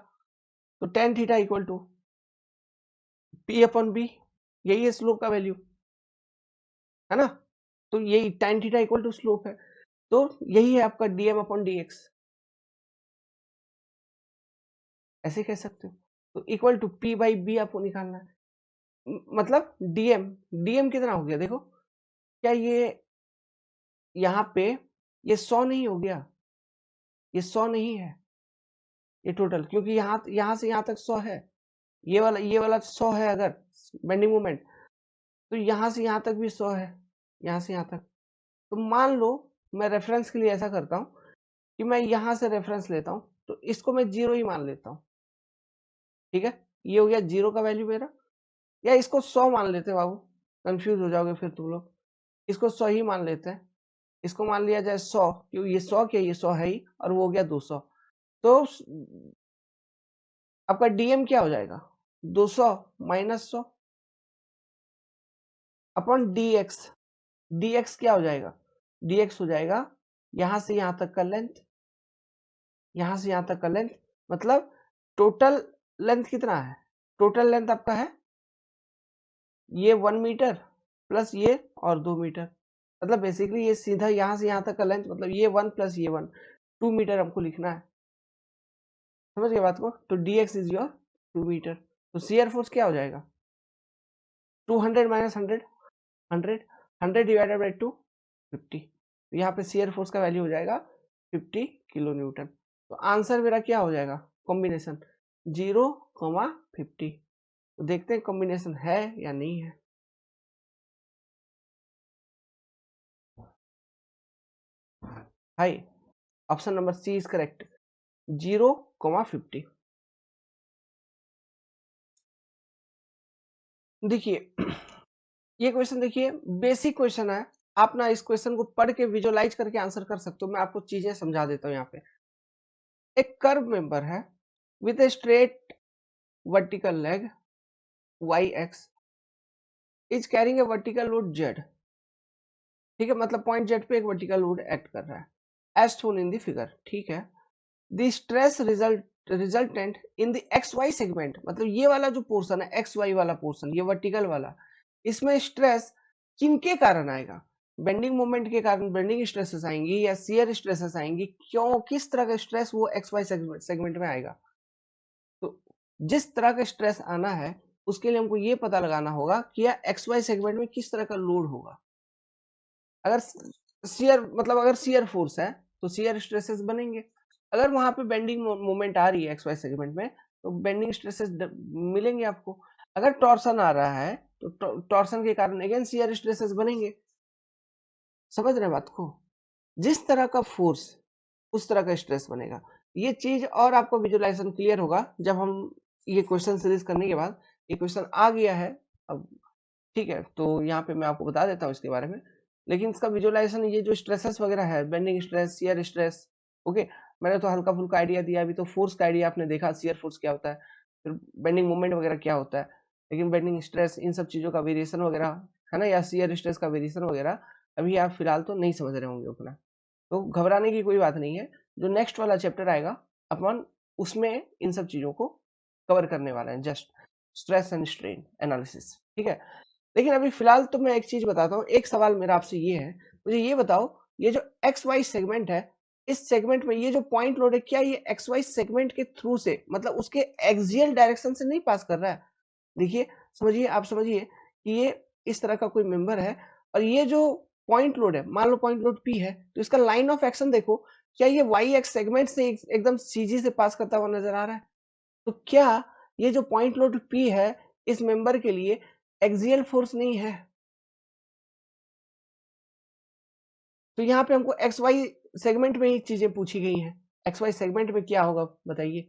तो tan theta equal to P upon B, यही है स्लोप का वैल्यू, है ना। तो यही tan theta equal to slope है, तो यही है आपका डीएम अपॉन डीएक्स, ऐसे कह सकते हो। तो equal to P by B आपको निकालना है, मतलब डीएम डीएम कितना हो गया देखो, क्या ये यहाँ पे ये 100 नहीं हो गया, ये 100 नहीं है ये टोटल, क्योंकि यहाँ से यहाँ तक 100 है, ये वाला 100 है अगर बेंडिंग मोमेंट, तो यहाँ से यहाँ तक भी 100 है, यहाँ से यहाँ तक। तो मान लो मैं रेफरेंस के लिए ऐसा करता हूँ कि मैं यहाँ से रेफरेंस लेता हूँ, तो इसको मैं 0 ही मान लेता हूँ, ठीक है, ये हो गया 0 का वैल्यू मेरा, या इसको 100 मान लेते हैं बाबू, कंफ्यूज हो जाओगे फिर तुम लोग, इसको 100 ही मान लेते हैं, इसको मान लिया जाए 100, क्योंकि ये 100 क्या, ये 100 है ही, और वो हो गया 200। तो आपका डीएम क्या हो जाएगा, 200 माइनस 100 अपॉन डीएक्स, डीएक्स क्या हो जाएगा, डीएक्स हो जाएगा यहां से यहां तक का लेंथ, यहां से यहां तक का लेंथ, मतलब टोटल लेंथ कितना है, टोटल लेंथ आपका है ये 1 मीटर प्लस ये और 2 मीटर, मतलब बेसिकली ये सीधा यहां से यहां तक का लेंथ, मतलब ये 1 प्लस ये 1, 2 मीटर हमको लिखना है। समझ गए बात को, तो dx इज योर 2 मीटर। तो शियर फोर्स क्या हो जाएगा, 200 माइनस 100, 100, 100 डिवाइडेड बाई 2, 50। तो यहाँ पे शियर फोर्स का वैल्यू हो जाएगा 50 किलो न्यूटन। तो आंसर मेरा क्या हो जाएगा, कॉम्बिनेशन 0, 50। तो देखते हैं कॉम्बिनेशन है या नहीं है। हाई, option number C is correct, 0,50। देखिए ये क्वेश्चन देखिए बेसिक क्वेश्चन है, आप ना इस क्वेश्चन को पढ़ के विजुअलाइज करके आंसर कर सकते हो। मैं आपको चीजें समझा देता हूँ। यहाँ पे एक कर्व मेंबर है with a straight vertical leg Y X is carrying a vertical load Z. ठीक है, मतलब पॉइंट जेड पे एक वर्टिकल लोड एक्ट कर रहा है as shown in the figure. ठीक है, the stress resultant in the X Y segment, मतलब ये वाला जो पोर्शन है एक्स वाई वाला पोर्शन, ये वर्टिकल वाला, इसमें स्ट्रेस किनके कारण आएगा? बेंडिंग मोमेंट के कारण बेंडिंग स्ट्रेसेस आएंगी या शियर स्ट्रेसेस आएंगी? क्यों, किस तरह का स्ट्रेस वो एक्स वाई सेगमेंट में आएगा? तो जिस तरह का स्ट्रेस आना है उसके लिए हमको ये पता लगाना होगा कि यह एक्स वाई सेगमेंट में किस तरह का लोड होगा। अगर शियर मतलब अगर शियर फोर्स है तो शियर स्ट्रेसेस बनेंगे। अगर वहां पे बेंडिंग मोमेंट आ रही है एक्स वाई सेगमेंट में तो बेंडिंग स्ट्रेसेस मिलेंगे आपको। अगर टॉर्सन आ रहा है तो टॉर्सन के कारण अगेन शियर स्ट्रेसेस बनेंगे। समझ रहे बात को? जिस तरह का फोर्स उस तरह का स्ट्रेस बनेगा। ये चीज और आपको विजुअलाइजेशन क्लियर होगा जब हम ये क्वेश्चन सीरीज करने के बाद, ये क्वेश्चन आ गया है अब। ठीक है, तो यहाँ पे मैं आपको बता देता हूँ इसके बारे में, लेकिन इसका विजुअलाइजेशन ये जो स्ट्रेसेस वगैरह है, bending stress, shear stress, okay, मैंने तो हल्का फुल्का आइडिया दिया। अभी तो फोर्स का आइडिया आपने देखा, शियर फोर्स क्या होता है, फिर बेंडिंग मोमेंट वगैरह क्या होता है, लेकिन बेंडिंग स्ट्रेस इन सब चीजों का वेरिएशन वगैरह है ना, या शियर स्ट्रेस का वेरिएशन वगैरह अभी आप फिलहाल तो नहीं समझ रहे होंगे उतना। तो घबराने की कोई बात नहीं है, जो नेक्स्ट वाला चैप्टर आएगा अपन उसमें इन सब चीजों को कवर करने वाला है, just stress and strain analysis. ठीक है, लेकिन अभी फिलहाल तो मैं एक चीज बताता हूँ। एक सवाल मेरा आपसे ये है, मुझे ये बताओ, ये जो एक्स वाई सेगमेंट है, इस सेगमेंट में ये जो पॉइंट लोड है, क्या ये एक्स वाई सेगमेंट के थ्रू से, मतलब उसके एक्सियल डायरेक्शन से नहीं पास कर रहा है? देखिए, समझिए, आप समझिए कि ये इस तरह का कोई मेंबर है और ये जो पॉइंट लोड है, मान लो पॉइंट लोड पी है, तो इसका लाइन ऑफ एक्शन देखो, क्या ये वाई एक्स सेगमेंट से एकदम सीजी से पास करता हुआ नजर आ रहा है? तो क्या ये जो पॉइंट लोड पी है इस मेंबर के लिए एक्सियल फोर्स नहीं है? तो यहाँ पे हमको एक्स वाई सेगमेंट में ही चीजें पूछी गई हैं। एक्स वाई सेगमेंट में क्या होगा बताइए?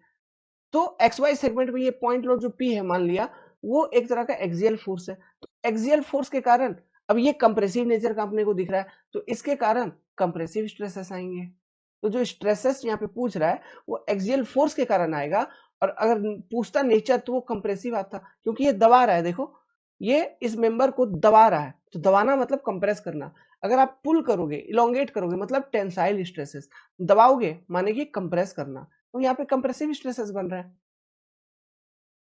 तो एक्स वाई सेगमेंट में ये पॉइंट लोड जो पी है मान लिया, वो एक तरह का एक्सियल फोर्स है। तो एक्सियल फोर्स के कारण, अब ये कंप्रेसिव नेचर का अपने को दिख रहा है, तो इसके कारण कंप्रेसिव स्ट्रेसेस आएंगे। तो जो स्ट्रेसेस यहाँ पे पूछ रहा है वो एक्सियल फोर्स के कारण आएगा, और अगर पूछता नेचर तो वो कंप्रेसिव आता, क्योंकि ये दबा रहा है। देखो, ये इस मेंबर को दबा रहा है, तो दबाना मतलब कंप्रेस करना। अगर आप पुल करोगे, इलोंगेट करोगे, मतलब टेंसाइल स्ट्रेसेस, दबाओगे माने कि कंप्रेस करना, तो यहाँ पे कंप्रेसिव स्ट्रेसेस बन रहा है।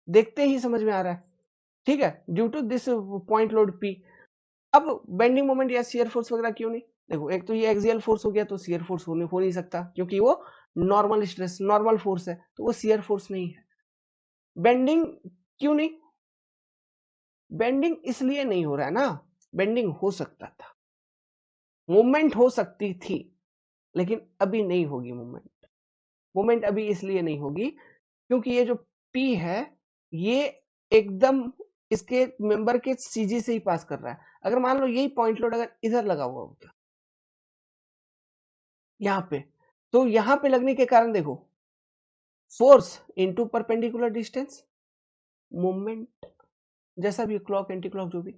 देखते ही समझ में आ रहा है। ठीक है, due to this point load P. अब बेंडिंग मोमेंट या शियर फोर्स वगैरह क्यों नहीं? देखो, एक तो ये एक्सियल फोर्स हो गया, तो शियर फोर्स हो नहीं सकता, क्योंकि वो नॉर्मल स्ट्रेस, नॉर्मल फोर्स है, तो वो शियर फोर्स नहीं है। बेंडिंग क्यों नहीं? बेंडिंग इसलिए नहीं हो रहा है ना, बेंडिंग हो सकता था, मूवमेंट हो सकती थी, लेकिन अभी नहीं होगी मूवमेंट। मूवमेंट अभी इसलिए नहीं होगी क्योंकि ये जो पी है ये एकदम इसके मेंबर के सीजी से ही पास कर रहा है। अगर मान लो यही पॉइंट लोड अगर इधर लगा हुआ होता, यहाँ पे, तो यहाँ पे लगने के कारण देखो, force into perpendicular distance, movement, जैसा भी क्लॉक एंटी क्लॉक जो भी,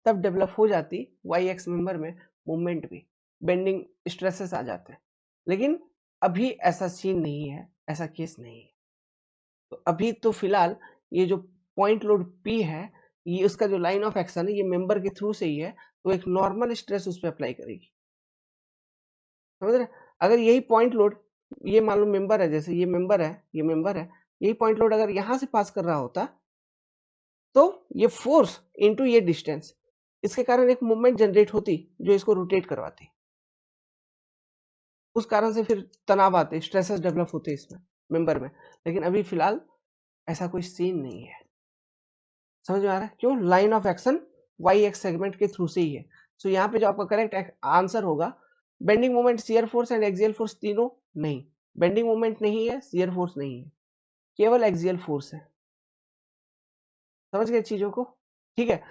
तब डेवलप हो जाती वाई एक्स मेंबर में मूवमेंट भी, बेंडिंग स्ट्रेसेस आ जाते हैं। लेकिन अभी ऐसा सीन नहीं है, ऐसा केस नहीं है। तो अभी तो फिलहाल ये जो पॉइंट लोड पी है, ये उसका जो लाइन ऑफ एक्शन है ये मेंबर के थ्रू से ही है, तो एक नॉर्मल स्ट्रेस उस पर अप्लाई करेगी। समझ रहे? अगर यही पॉइंट लोड, ये मान लो मेंबर है, जैसे ये मेंबर है, ये मेंबर है, यही पॉइंट लोड अगर यहां से पास कर रहा होता, तो ये फोर्स इनटू ये डिस्टेंस, इसके कारण एक मूवमेंट जनरेट होती जो इसको रोटेट करवाती। उस कारण से फिर तनाव आते, स्ट्रेसेस डेवलप होते इसमें मेंबर में। लेकिन अभी फिलहाल ऐसा कोई सीन नहीं है। समझ में आ रहा है? क्यों? Line of action Y X segment के थ्रू से ही है। सो यहाँ पे जो आपका करेक्ट आंसर होगा, bending moment, shear force and axial force तीनों नहीं। बेंडिंग मोमेंट नहीं है, शियर फोर्स नहीं है, केवल एक्सियल फोर्स है। समझ गए चीजों को? ठीक है,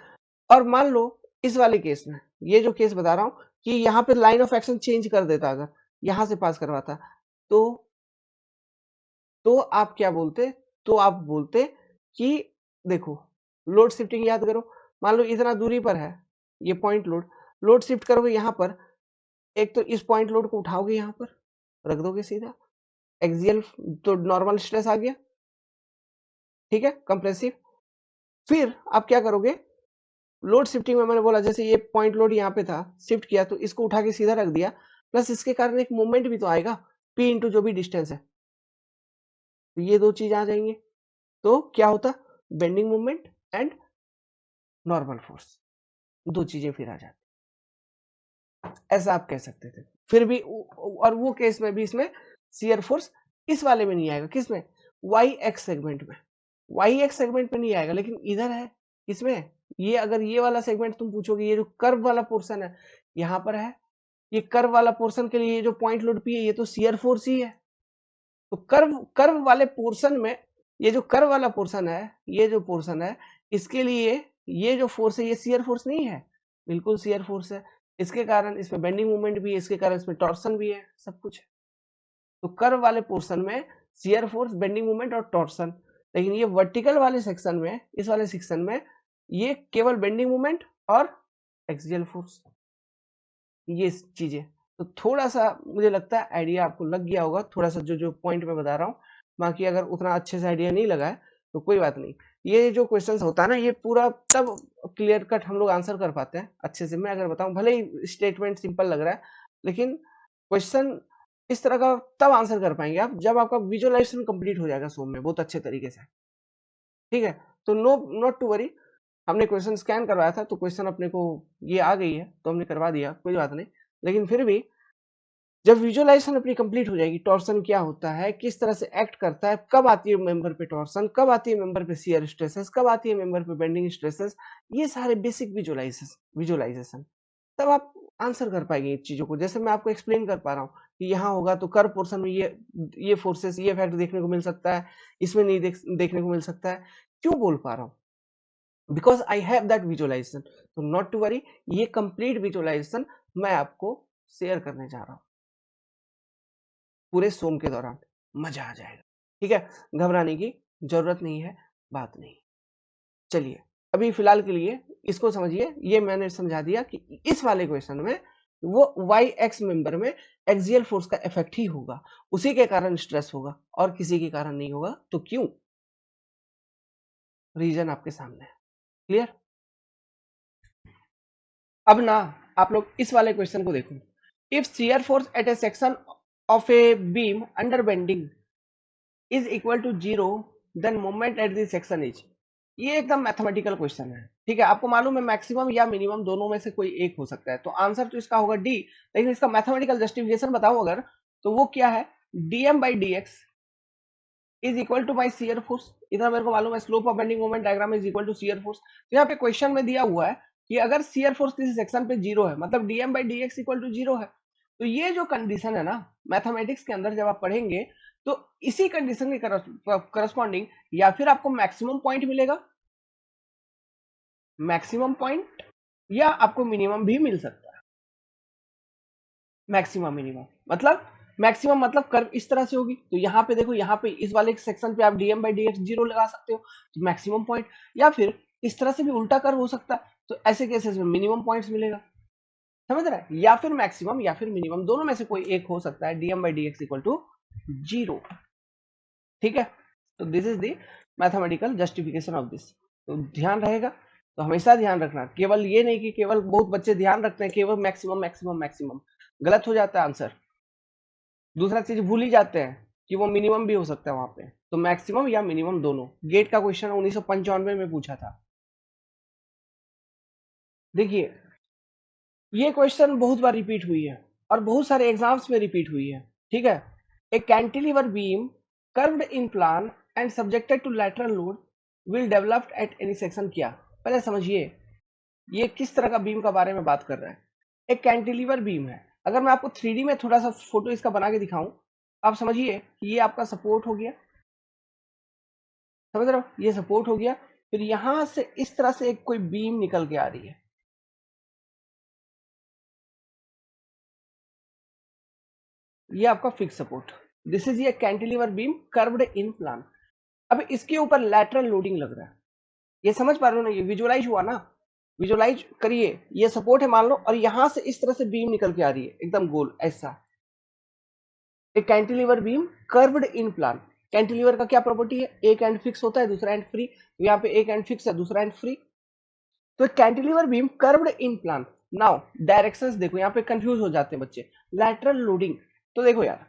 और मान लो इस वाले केस में, ये जो केस बता रहा हूं कि यहाँ पे लाइन ऑफ एक्शन चेंज कर देता, अगर यहां से पास करवाता, तो आप क्या बोलते, तो आप बोलते कि देखो लोड शिफ्टिंग याद करो, मान लो इतना दूरी पर है ये पॉइंट लोड, लोड शिफ्ट करोगे यहां पर, एक तो इस पॉइंट लोड को उठाओगे यहां पर रख दोगे सीधा, एक्सियल तो नॉर्मल स्ट्रेस आ गया, ठीक है, कंप्रेसिव। फिर आप क्या करोगे, लोड शिफ्टिंग में मैंने बोला जैसे ये पॉइंट लोड यहाँ पे था, शिफ्ट किया तो इसको उठा के सीधा रख दिया, प्लस इसके कारण एक मूवमेंट भी तो आएगा, पी इंटू जो भी डिस्टेंस है, तो ये दो चीज आ जाएंगे, तो क्या होता, bending movement and normal force, दो चीजें फिर आ जाती, ऐसा आप कह सकते थे। फिर भी और वो केस में भी इसमें शियर फोर्स इस वाले में नहीं आएगा, किसमें, वाई एक्स सेगमेंट में, वाई एक्स सेगमेंट में नहीं आएगा, लेकिन इधर है इसमें, ये अगर ये वाला सेगमेंट तुम पूछोगे, ये जो कर्व वाला पोर्शन है यहां पर है, ये कर्व वाला पोर्शन के लिए ये जो पॉइंट लोड पी है ये तो शियर फोर्स ही है, तो कर्व कर्व वाले पोर्शन में ये जो कर्व वाला पोर्शन है, ये जो पोर्शन है इसके लिए ये जो फोर्स है ये शियर फोर्स नहीं है, बिल्कुल शियर फोर्स है, इसके कारण इसमें बेंडिंग मूवमेंट भी है, इसके कारण इसमें टॉर्सन भी है, सब कुछ है। तो कर्व वाले पोर्शन में शियर फोर्स, बेंडिंग मूवमेंट और टॉर्सन, लेकिन ये वर्टिकल वाले सेक्शन में, इस वाले सेक्शन में ये केवल बेंडिंग मूवमेंट और एक्सियल फोर्स, ये चीजें। तो थोड़ा सा मुझे लगता है आइडिया आपको लग गया होगा, थोड़ा सा जो जो पॉइंट मैं बता रहा हूँ, बाकी अगर उतना अच्छे से आइडिया नहीं लगा है तो कोई बात नहीं, ये जो क्वेश्चन होता है ना ये पूरा तब क्लियर कट हम लोग आंसर कर पाते हैं अच्छे से। मैं अगर बताऊं भले ही स्टेटमेंट सिंपल लग रहा है, लेकिन क्वेश्चन इस तरह का तब आंसर कर पाएंगे आप जब आपका विजुअलाइजेशन कंप्लीट हो जाएगा सोम में बहुत अच्छे तरीके से, ठीक है। तो नो, नॉट टू वरी, हमने क्वेश्चन स्कैन करवाया था तो क्वेश्चन अपने को ये आ गई है तो हमने करवा दिया, कोई बात नहीं। लेकिन फिर भी जब विजुअलाइजेशन अपनी कंप्लीट हो जाएगी, टॉर्सन क्या होता है, किस तरह से एक्ट करता है, कब आती है मेंबर पे टॉर्सन, कब आती है मेंबर पे शियर स्ट्रेसेस, कब आती है मेंबर पे बेंडिंग स्ट्रेसेस, ये सारे बेसिक विजुअलाइजेशन तब आप आंसर कर पाएंगे इन चीजों को, जैसे मैं आपको एक्सप्लेन कर पा रहा हूँ कि यहाँ होगा तो कर्व पोर्शन में ये फोर्सेस, ये इफेक्ट देखने को मिल सकता है, इसमें नहीं देखने को मिल सकता है, क्यों बोल पा रहा हूँ, because I have that visualisation. तो नॉट टू वरी, ये कंप्लीट विजुअलाइजेशन मैं आपको शेयर करने जा रहा हूँ पूरे सोम के दौरान, मजा आ जाएगा, ठीक है, घबराने की जरूरत नहीं है, बात नहीं। चलिए अभी फिलहाल के लिए इसको समझिए, ये मैंने समझा दिया कि इस वाले क्वेश्चन में वो वाई एक्स मेंबर में एक्सियल फोर्स का इफेक्ट ही होगा, उसी के कारण स्ट्रेस होगा और किसी के कारण नहीं होगा, तो क्यों, रीजन आपके सामने है, क्लियर। अब ना आप लोग इस वाले क्वेश्चन को देखो, if shear force at a section of a beam under bending is equal to zero, then moment at the section is, ये एकदम मैथमेटिकल क्वेश्चन है, ठीक है, आपको मालूम है मैक्सिमम या मिनिमम दोनों में से कोई एक हो सकता है, तो आंसर तो इसका होगा डी, लेकिन इसका मैथमेटिकल जस्टिफिकेशन बताओ अगर, तो वो क्या है, dm by dx is equal to my shear force, इतना मेरे को मालूम है, slope of bending moment diagram is equal to shear force, तो यहाँ पे क्वेश्चन में दिया हुआ है कि अगर शियर फोर्स किसी सेक्शन पे जीरो है, मतलब dm by dx equal to zero है, तो ये जो कंडीशन है ना मैथमेटिक्स के अंदर जब आप पढ़ेंगे तो इसी कंडीशन के करस्पॉन्डिंग या फिर आपको मैक्सिमम पॉइंट मिलेगा, मैक्सिमम पॉइंट, या आपको मिनिमम भी मिल सकता है, मैक्सिमम मिनिमम मतलब, मैक्सिमम मतलब कर्व इस तरह से होगी, तो यहाँ पे देखो, यहाँ पे इस वाले सेक्शन पे आप dm by dx जीरो लगा सकते हो, तो मैक्सिमम पॉइंट, या फिर इस तरह से भी उल्टा कर्व हो सकता है, तो ऐसे केसेस में मिनिमम पॉइंट्स मिलेगा, समझ रहा है, या फिर मैक्सिमम या फिर मिनिमम दोनों में से कोई एक हो सकता है, dm by dx equal to zero, ठीक है। तो this is the mathematical justification of this, तो ध्यान रहेगा, तो हमेशा ध्यान रखना, केवल ये नहीं कि केवल बहुत बच्चे ध्यान रखते हैं केवल मैक्सिमम मैक्सिमम मैक्सिमम, गलत हो जाता है आंसर, दूसरा चीज भूल ही जाते हैं कि वो मिनिमम भी हो सकता है वहां पे, तो मैक्सिमम या मिनिमम दोनों, गेट का क्वेश्चन 1995 में पूछा था। देखिए ये क्वेश्चन बहुत बार रिपीट हुई है और बहुत सारे एग्जाम्स में रिपीट हुई है, ठीक है। A cantilever beam curved in plan and subjected to lateral load will developed at any section, क्या, पहले समझिए ये किस तरह का बीम का बारे में बात कर रहा है, एक कैंटिलीवर बीम है, अगर मैं आपको 3D में थोड़ा सा फोटो इसका बना के दिखाऊं, आप समझिए कि ये आपका सपोर्ट हो गया, समझ रहे हो, ये सपोर्ट हो गया, फिर यहां से इस तरह से एक कोई बीम निकल के आ रही है, ये आपका फिक्स सपोर्ट, दिस इज ये cantilever beam curved in plan. अब इसके ऊपर लैटरल लोडिंग लग रहा है, ये समझ पा रहे हो ना, ये विजुअलाइज हुआ ना, विजुअलाइज करिए, ये सपोर्ट है मान लो, और यहां से इस तरह से बीम निकल के आ रही है एकदम गोल ऐसा, एक cantilever beam curved in plan. Cantilever का क्या प्रॉपर्टी है, एक एंड फिक्स होता है दूसरा एंड फ्री, यहाँ पे एक एंड फिक्स है दूसरा एंड फ्री, तो cantilever beam curved in plan. Now directions देखो, यहाँ पे कंफ्यूज हो जाते हैं बच्चे, लैटरल लोडिंग। तो देखो यार,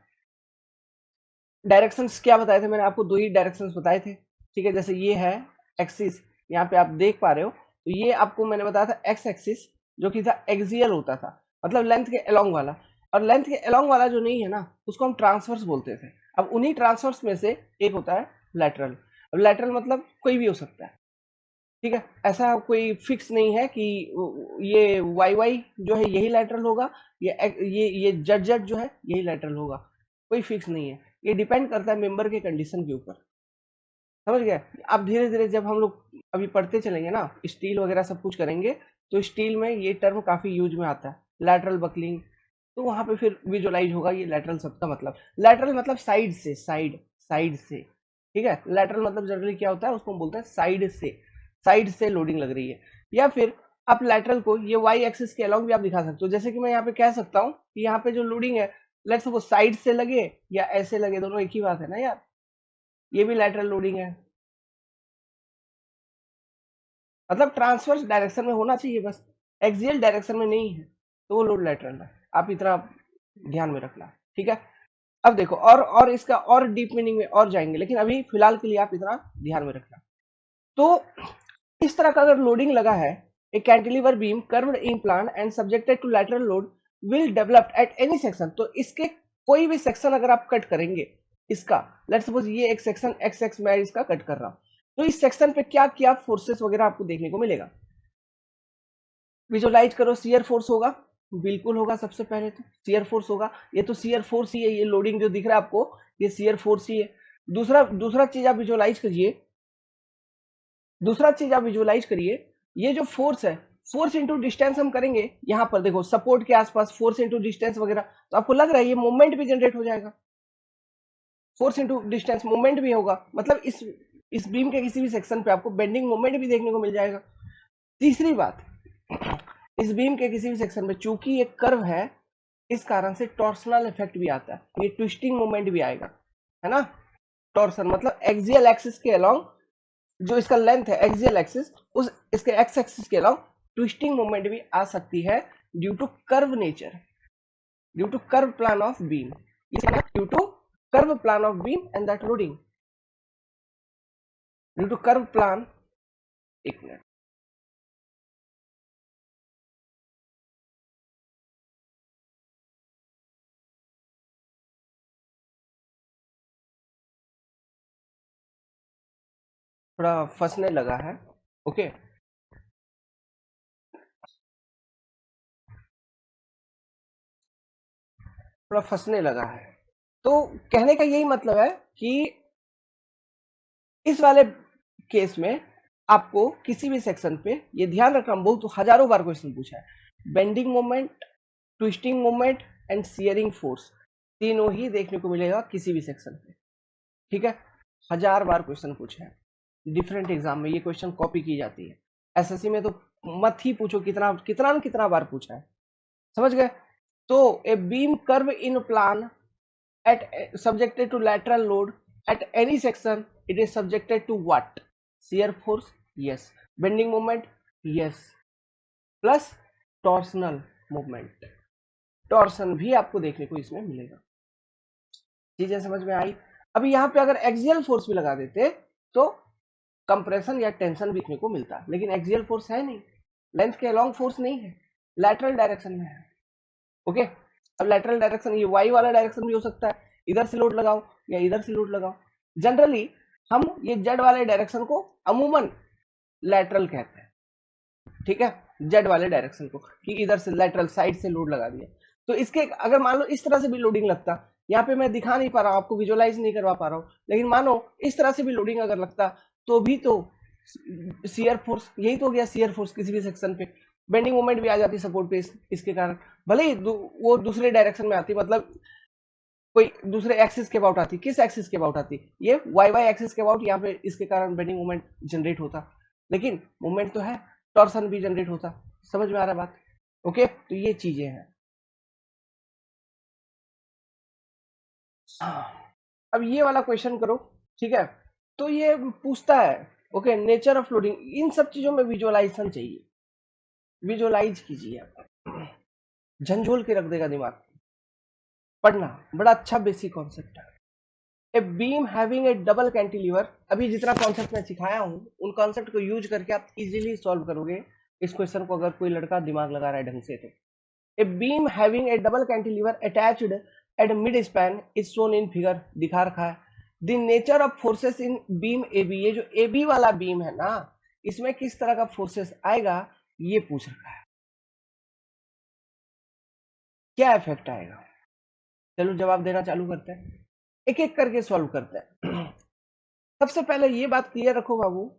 डायरेक्शंस क्या बताए थे मैंने आपको, दो ही डायरेक्शंस बताए थे, ठीक है। जैसे ये है एक्सिस, यहाँ पे आप देख पा रहे हो, तो ये आपको मैंने बताया था एक्स एक्सिस, जो कि था एक्सियल होता था, मतलब लेंथ के अलोंग वाला, और लेंथ के अलोंग वाला जो नहीं है ना, उसको हम ट्रांसवर्स बोलते थे। अब उन्हीं ट्रांसवर्स में से एक होता है लैटरल। अब लैटरल मतलब कोई भी हो सकता है, ठीक है, ऐसा कोई फिक्स नहीं है कि ये वाई वाई जो है यही लैटरल होगा, ये जेड जेड जो है यही लैटरल होगा, कोई फिक्स नहीं है, ये डिपेंड करता है मेंबर के कंडीशन के ऊपर, समझ गए। अब धीरे धीरे जब हम लोग अभी पढ़ते चलेंगे ना, स्टील वगैरह सब कुछ करेंगे, तो स्टील में ये टर्म काफी यूज में आता है, लैटरल बकलिंग, तो वहां पे फिर विजुअलाइज होगा ये लैटरल शब्द का मतलब। लैटरल मतलब साइड से, साइड साइड से, ठीक है, लैटरल मतलब जनरली क्या होता है, उसको हम बोलते हैं साइड से, साइड से लोडिंग लग रही है। या फिर आप लैटरल को ये वाई एक्सिस के अलॉन्ग भी आप दिखा सकते हो, जैसे कि मैं यहाँ पे कह सकता हूँ कि यहाँ पे जो लोडिंग है, लेट्स सपोज साइड से लगे या ऐसे लगे, दोनों एक ही बात है ना यार, ये भी लैटरल लोडिंग है, मतलब ट्रांसवर्स डायरेक्शन में होना चाहिए बस, एक्सियल डायरेक्शन में नहीं है, तो वो लोड लैटरल है, आप इतना ध्यान में रखना, ठीक है। अब देखो, और इसका और डीप मीनिंग में और जाएंगे, लेकिन अभी फिलहाल के लिए आप इतना ध्यान में रखना। तो इस तरह का अगर लोडिंग लगा है, a cantilever beam curved in plan and subjected to lateral load will develop at any section, तो इसके कोई भी सेक्शन अगर आप कट करेंगे इसका, लेट्स सपोज ये एक सेक्शन एक्स एक्स मैं इसका कट कर रहा हूं, तो इस सेक्शन पे क्या क्या फोर्सेस वगैरह आपको देखने को मिलेगा, विजुअलाइज करो, शियर फोर्स होगा, बिल्कुल होगा, सबसे पहले तो शियर फोर्स होगा, ये तो शियर फोर्स ही है, ये लोडिंग जो दिख रहा है आपको ये शियर फोर्स ही है। दूसरा दूसरा चीज आप विजुअलाइज करिए, दूसरा चीज आप विजुअलाइज करिए, ये जो फोर्स है, फोर्स इंटू डिस्टेंस हम करेंगे, यहाँ पर देखो सपोर्ट के आसपास फोर्स इंटू डिस्टेंस वगैरह, तो आपको लग रहा है ये मूवमेंट भी जनरेट हो जाएगा, फोर्स इंटू डिस्टेंस मूवमेंट भी होगा, मतलब इस बीम के किसी भी सेक्शन पे आपको बेंडिंग मूवमेंट भी देखने को मिल जाएगा। तीसरी बात, इस बीम के किसी भी सेक्शन में चूंकि ये कर्व है, इस कारण से टॉर्सनल इफेक्ट भी आता है, ये ट्विस्टिंग मूवमेंट भी आएगा, है ना। टॉर्सन मतलब एक्सियल एक्सिस के अलोंग, जो इसका लेंथ है एक्सियल एक्सिस, उस इसके एक्स एक्सिस के अलावा ट्विस्टिंग मूवमेंट भी आ सकती है due to curve nature, due to curve plan of beam, due to curve plan of beam and that loading, due to curve plan. एक मिनट, थोड़ा फंसने लगा है, ओके, थोड़ा फंसने लगा है। तो कहने का यही मतलब है कि इस वाले केस में आपको किसी भी सेक्शन पे ये ध्यान रखना, बहुत हजारों बार क्वेश्चन पूछा है, bending moment, twisting moment and shearing force, तीनों ही देखने को मिलेगा किसी भी सेक्शन पे, ठीक है, हजार बार क्वेश्चन पूछा है, डिफरेंट एग्जाम में ये क्वेश्चन कॉपी की जाती है, एसएससी में तो मत ही पूछो, कितना कितना न कितना बार पूछा है, समझ गए। तो a beam curve in plan at subjected to lateral load at any section, it is subjected to what, shear force, yes, bending moment, yes, plus torsional movement, torsion भी आपको देखने को इसमें मिलेगा, चीजें समझ में आई। अभी यहाँ पे अगर एक्सियल फोर्स भी लगा देते तो कंप्रेशन या टेंशन देखने को मिलता, लेकिन एक्सियल फोर्स है नहीं, लेंथ के अलोंग फोर्स नहीं है, लैटरल डायरेक्शन में है, ओके। अब लैटरल डायरेक्शन ये वाई वाला डायरेक्शन भी हो सकता है, इधर से लोड लगाओ या इधर से लोड लगाओ, जनरली हम ये जेड वाले डायरेक्शन को अमूमन लैटरल कहते हैं, ठीक है, जेड वाले डायरेक्शन को, कि इधर से लैटरल साइड से लोड लगा दिया। तो इसके अगर मान लो इस तरह से भी लोडिंग लगता, यहाँ पे मैं दिखा नहीं पा रहा हूँ आपको, विजुअलाइज नहीं करवा पा रहा हूँ, लेकिन मानो इस तरह से भी लोडिंग अगर लगता, तो भी तो शियर फोर्स, यही तो हो गया शियर फोर्स, किसी भी सेक्शन पे बेंडिंग मोमेंट भी आ जाती सपोर्ट पे, इसके कारण भले ही वो दूसरे डायरेक्शन में आती, मतलब कोई दूसरे एक्सिस के अबाउट आती, किस एक्सिस के अबाउट आती, ये वाई वाई एक्सिस के अबाउट, यहाँ पे इसके कारण बेंडिंग मोमेंट जनरेट होता, लेकिन मोमेंट तो है, टॉर्सन भी जनरेट होता। समझ में आ रहा है बात? ओके, तो ये चीजें हैं। अब ये वाला क्वेश्चन करो, ठीक है? तो ये पूछता है, ओके, नेचर ऑफ लोडिंग, इन सब चीजों में विजुअलाइजेशन चाहिए, विजुअलाइज कीजिए आप, झंझोल के रख देगा दिमाग। पढ़ना बड़ा अच्छा बेसिक कॉन्सेप्ट है। ए beam having a double cantilever, अभी जितना कॉन्सेप्ट मैं सिखाया हूं उन कॉन्सेप्ट को यूज करके आप इजीली सॉल्व करोगे इस क्वेश्चन को, अगर कोई लड़का दिमाग लगा रहा है ढंग से तो। A beam having a double cantilever attached at mid span is shown in figure, दिखा रखा है। The nature of forces in beam A B, ये जो ए बी वाला बीम है ना, इसमें किस तरह का फोर्सेस आएगा ये पूछ रखा है, क्या इफेक्ट आएगा। चलो जवाब देना चालू करते हैं, एक एक करके सॉल्व करते हैं। सबसे पहले ये बात क्लियर रखो बाबू,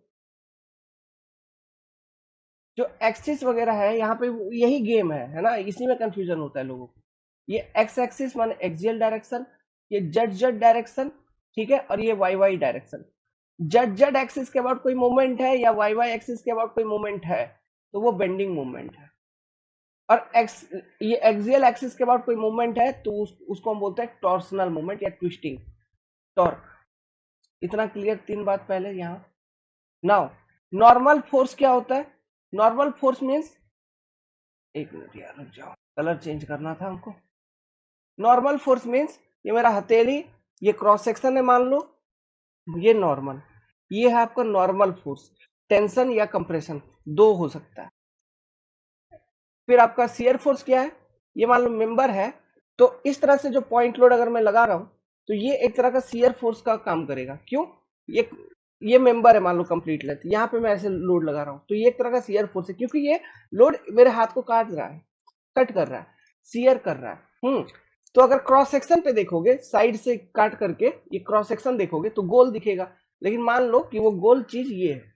जो एक्सिस वगैरह है यहाँ पे यही गेम है ना, इसी में कंफ्यूजन होता है लोगों को। ये एक्स एक्सिस माने एक्सियल डायरेक्शन, ये जेड जेड डायरेक्शन, ठीक है, और ये Y Y direction. Z Z axis के अबाउट कोई मूवमेंट है या वाई वाई एक्सिस के अबाउट कोई मूवमेंट है तो वो बेंडिंग मूवमेंट है, और ये एक्सियल एक्सिस के अबाउट कोई मूवमेंट है तो उसको हम बोलते हैं टॉर्सनल मूवमेंट या ट्विस्टिंग, टॉर्क। इतना क्लियर, तीन बात पहले यहाँ। नाउ नॉर्मल फोर्स क्या होता है? नॉर्मल फोर्स मीन्स, एक मिनट यार रुक जाओ, कलर चेंज करना था हमको। नॉर्मल फोर्स मीन्स ये मेरा हथेली, ये क्रॉस सेक्शन है मान लो, ये नॉर्मल, ये है आपका नॉर्मल फोर्स। टेंशन या कंप्रेशन दो हो सकता है। फिर आपका शियर फोर्स क्या है? ये मान लो मेंबर है, तो इस तरह से जो पॉइंट लोड अगर मैं लगा रहा हूं तो ये एक तरह का शियर फोर्स का काम करेगा। क्यों? ये मेंबर है मान लो कंप्लीट लेंथ, यहाँ पे मैं ऐसे लोड लगा रहा हूँ तो ये एक तरह का शियर फोर्स है, क्योंकि ये लोड मेरे हाथ को काट रहा है, कट कर रहा है, शियर कर रहा है। तो अगर क्रॉस सेक्शन पे देखोगे, साइड से काट करके ये क्रॉस सेक्शन देखोगे तो गोल दिखेगा, लेकिन मान लो कि वो गोल चीज ये है,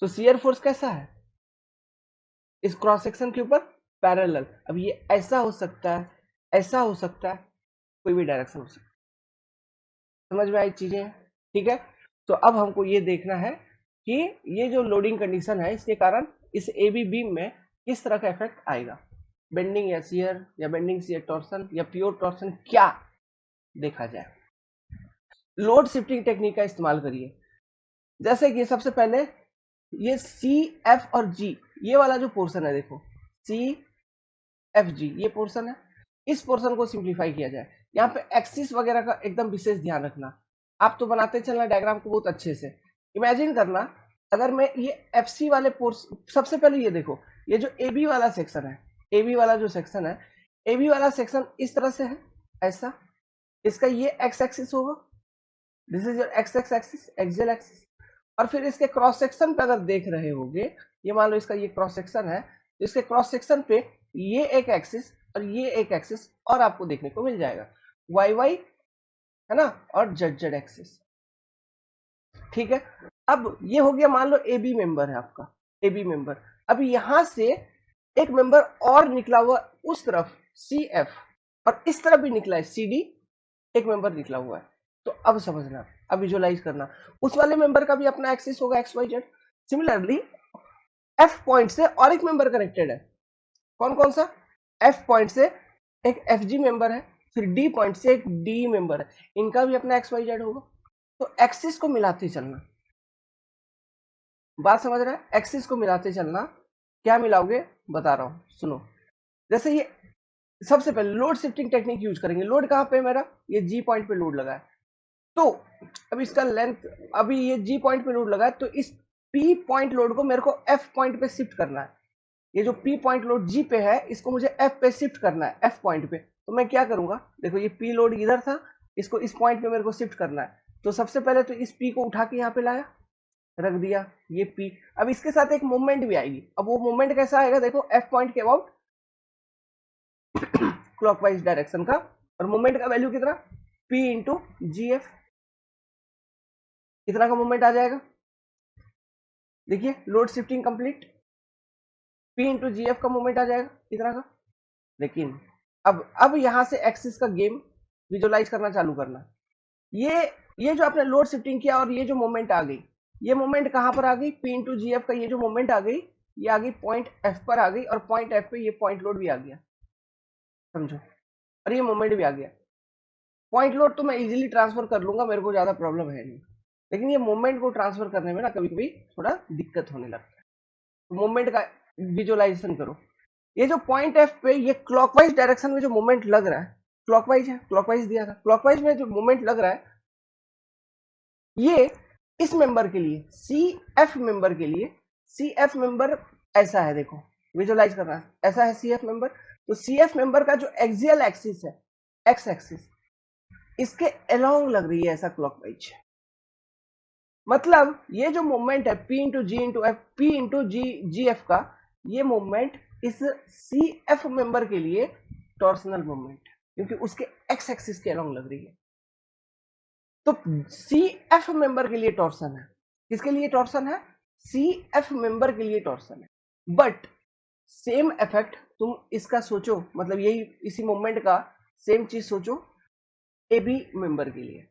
तो शियर फोर्स कैसा है इस क्रॉस सेक्शन के ऊपर? पैरेलल। अब ये ऐसा हो सकता है, ऐसा हो सकता है, कोई भी डायरेक्शन हो सकता है। समझ में आई चीजें? ठीक है, तो अब हमको ये देखना है कि ये जो लोडिंग कंडीशन है इसके कारण इस ए बी बीम में किस तरह का इफेक्ट आएगा, बेंडिंग या शियर या बेंडिंग शियर टॉर्सन या प्योर टॉर्सन, क्या देखा जाए। लोड शिफ्टिंग टेक्निक का इस्तेमाल करिए। जैसे कि सबसे पहले ये सी एफ और जी, ये वाला जो पोर्शन है देखो, सी एफ जी ये पोर्शन है, इस पोर्शन को सिंप्लीफाई किया जाए। यहाँ पे एक्सिस वगैरह का एकदम विशेष ध्यान रखना, आप तो बनाते चलना डायग्राम को बहुत अच्छे से। इमेजिन करना अगर मैं ये एफ सी वाले पोर्शन, सबसे पहले ये देखो, ये जो ए बी वाला सेक्शन है, ए बी वाला जो सेक्शन है, ए बी वाला सेक्शन इस तरह से है, ऐसा, इसका ये एक्स एक्सिस होगा, this is your x x axis, axial axis. और फिर इसके क्रॉस सेक्शन पे अगर देख रहे होगे, ये मान लो इसका ये क्रॉस सेक्शन है, तो इसके क्रॉस सेक्शन पे ये एक एक्सिस और ये एक एक्सिस और आपको देखने को मिल जाएगा, वाई वाई है ना, और जेड जेड एक्सिस। ठीक है, अब ये हो गया, मान लो ए बी मेंबर है आपका, ए बी मेंबर। अब यहां से एक मेंबर और निकला हुआ उस तरफ सी एफ, और इस तरफ भी निकला है सी डी, एक मेंबर निकला हुआ है। तो अब समझना, अब विजुअलाइज करना, उस वाले मेंबर का भी अपना एक्सिस होगा X Y Z. Similarly F point से और एक मेंबर कनेक्टेड है, कौन कौन सा? एफ पॉइंट से एक एफ जी मेंबर है, फिर डी पॉइंट से एक डी मेंबर है, इनका भी अपना एक्स वाई जेड होगा। तो एक्सिस को मिलाते चलना, बात समझ रहा है? एक्सिस को मिलाते चलना, क्या मिलाओगे बता रहा हूं, सुनो। जैसे ये सबसे पहले लोड शिफ्टिंग टेक्निक यूज करेंगे। लोड कहां पे है मेरा? ये जी पॉइंट पे लोड लगा है, तो अब इसका लेंथ, अभी ये जी पॉइंट पे लोड लगा है तो इस पी पॉइंट लोड को मेरे को एफ पॉइंट पे शिफ्ट करना है। ये जो पी पॉइंट लोड जी पे है इसको मुझे एफ पे शिफ्ट करना है, एफ पॉइंट पे। तो मैं क्या करूंगा, देखो ये पी लोड इधर था, इसको इस पॉइंट पे मेरे को शिफ्ट करना है, तो सबसे पहले तो इस पी को उठा के यहाँ पे लाया, रख दिया ये पी। अब इसके साथ एक मूवमेंट भी आएगी, अब वो मूवमेंट कैसा आएगा देखो, एफ पॉइंट के अबाउट क्लॉकवाइज डायरेक्शन का, और मूवमेंट का वैल्यू कितना? पी इंटू जी एफ, इतना का मूवमेंट आ जाएगा। देखिए load shifting complete, P into G F का मूवमेंट आ जाएगा इतना का। लेकिन अब यहां से एक्सिस का गेम विजुअलाइज करना चालू करना। ये जो आपने लोड शिफ्टिंग किया और ये जो मोमेंट आ गई, ये मोमेंट कहां पर आ गई, P इंटू जी एफ का ये जो मोमेंट आ गई, ये आ गई पॉइंट एफ पर आ गई, और पॉइंट एफ पे ये पॉइंट लोड भी आ गया, समझो, और ये मोमेंट भी आ गया। पॉइंट लोड तो मैं इजीली ट्रांसफर कर लूंगा, मेरे को ज्यादा प्रॉब्लम है नहीं, लेकिन ये मोमेंट को ट्रांसफर करने में ना कभी कभी थोड़ा दिक्कत होने लगता है। तो मोमेंट का विजुअलाइजेशन करो। ये जो पॉइंट एफ पे ये क्लॉकवाइज डायरेक्शन में जो मोमेंट लग रहा है, क्लॉकवाइज है, क्लॉकवाइज दिया था, क्लॉकवाइज में जो मोमेंट लग रहा है, ये इस मेंबर के लिए, सी एफ मेंबर के लिए, सी एफ मेंबर ऐसा है, देखो विजुअलाइज करना है, ऐसा है सी एफ मेंबर। तो सी एफ मेंबर का जो एक्सियल एक्सिस है, एक्स एक्सिस, इसके अलोंग लग रही है ऐसा क्लॉकवाइज। मतलब ये जो मूवमेंट है P इंटू जी into F, P into G F का, ये मूवमेंट इस सी एफ मेंबर के लिए टॉर्सनल मूवमेंट, क्योंकि उसके एक्स एक्सिस के अलोंग लग रही है। तो सी एफ मेंबर के लिए टॉर्सन है, किसके लिए टॉर्सन है, सी एफ मेंबर के लिए टॉर्सन है। बट सेम इफेक्ट तुम इसका सोचो, मतलब यही इसी मूवमेंट का सेम चीज सोचो ए बी मेंबर के लिए।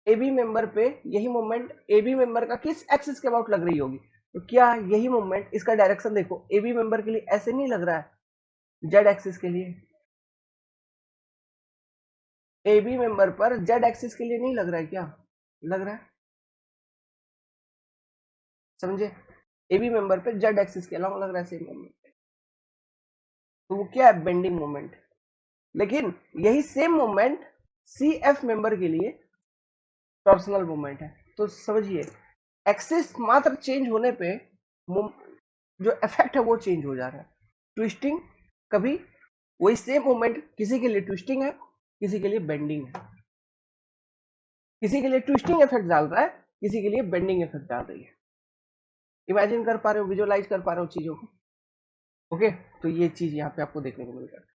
ए बी मेंबर पे यही मूवमेंट ए बी मेंबर का किस एक्सिस के अबाउट लग रही होगी, तो क्या यही मूवमेंट, इसका डायरेक्शन देखो, ए बी मेंबर के लिए ऐसे नहीं लग रहा है जेड एक्सिस के लिए, ए बी मेंबर पर जेड एक्सिस के लिए नहीं लग रहा है, क्या लग रहा है, समझे, ए बी मेंबर पे जेड एक्सिस के अलावा लग रहा है सेम मूवमेंट, तो वो क्या है, बेंडिंग मूवमेंट। लेकिन यही same movement C F member के लिए टॉर्सनल मूवमेंट है। तो समझिए, एक्सिस मात्र चेंज होने पे जो इफेक्ट है वो चेंज हो जा रहा है। ट्विस्टिंग, कभी वही सेम मूवमेंट किसी के लिए ट्विस्टिंग है, किसी के लिए बेंडिंग है, किसी के लिए ट्विस्टिंग इफेक्ट डाल रहा है, किसी के लिए बेंडिंग इफेक्ट डाल रही है। इमेजिन कर पा रहे हो, विजुअलाइज कर पा रहे हो चीजों को। ओके, तो ये चीज यहाँ पे आपको देखने को मिल रहा है।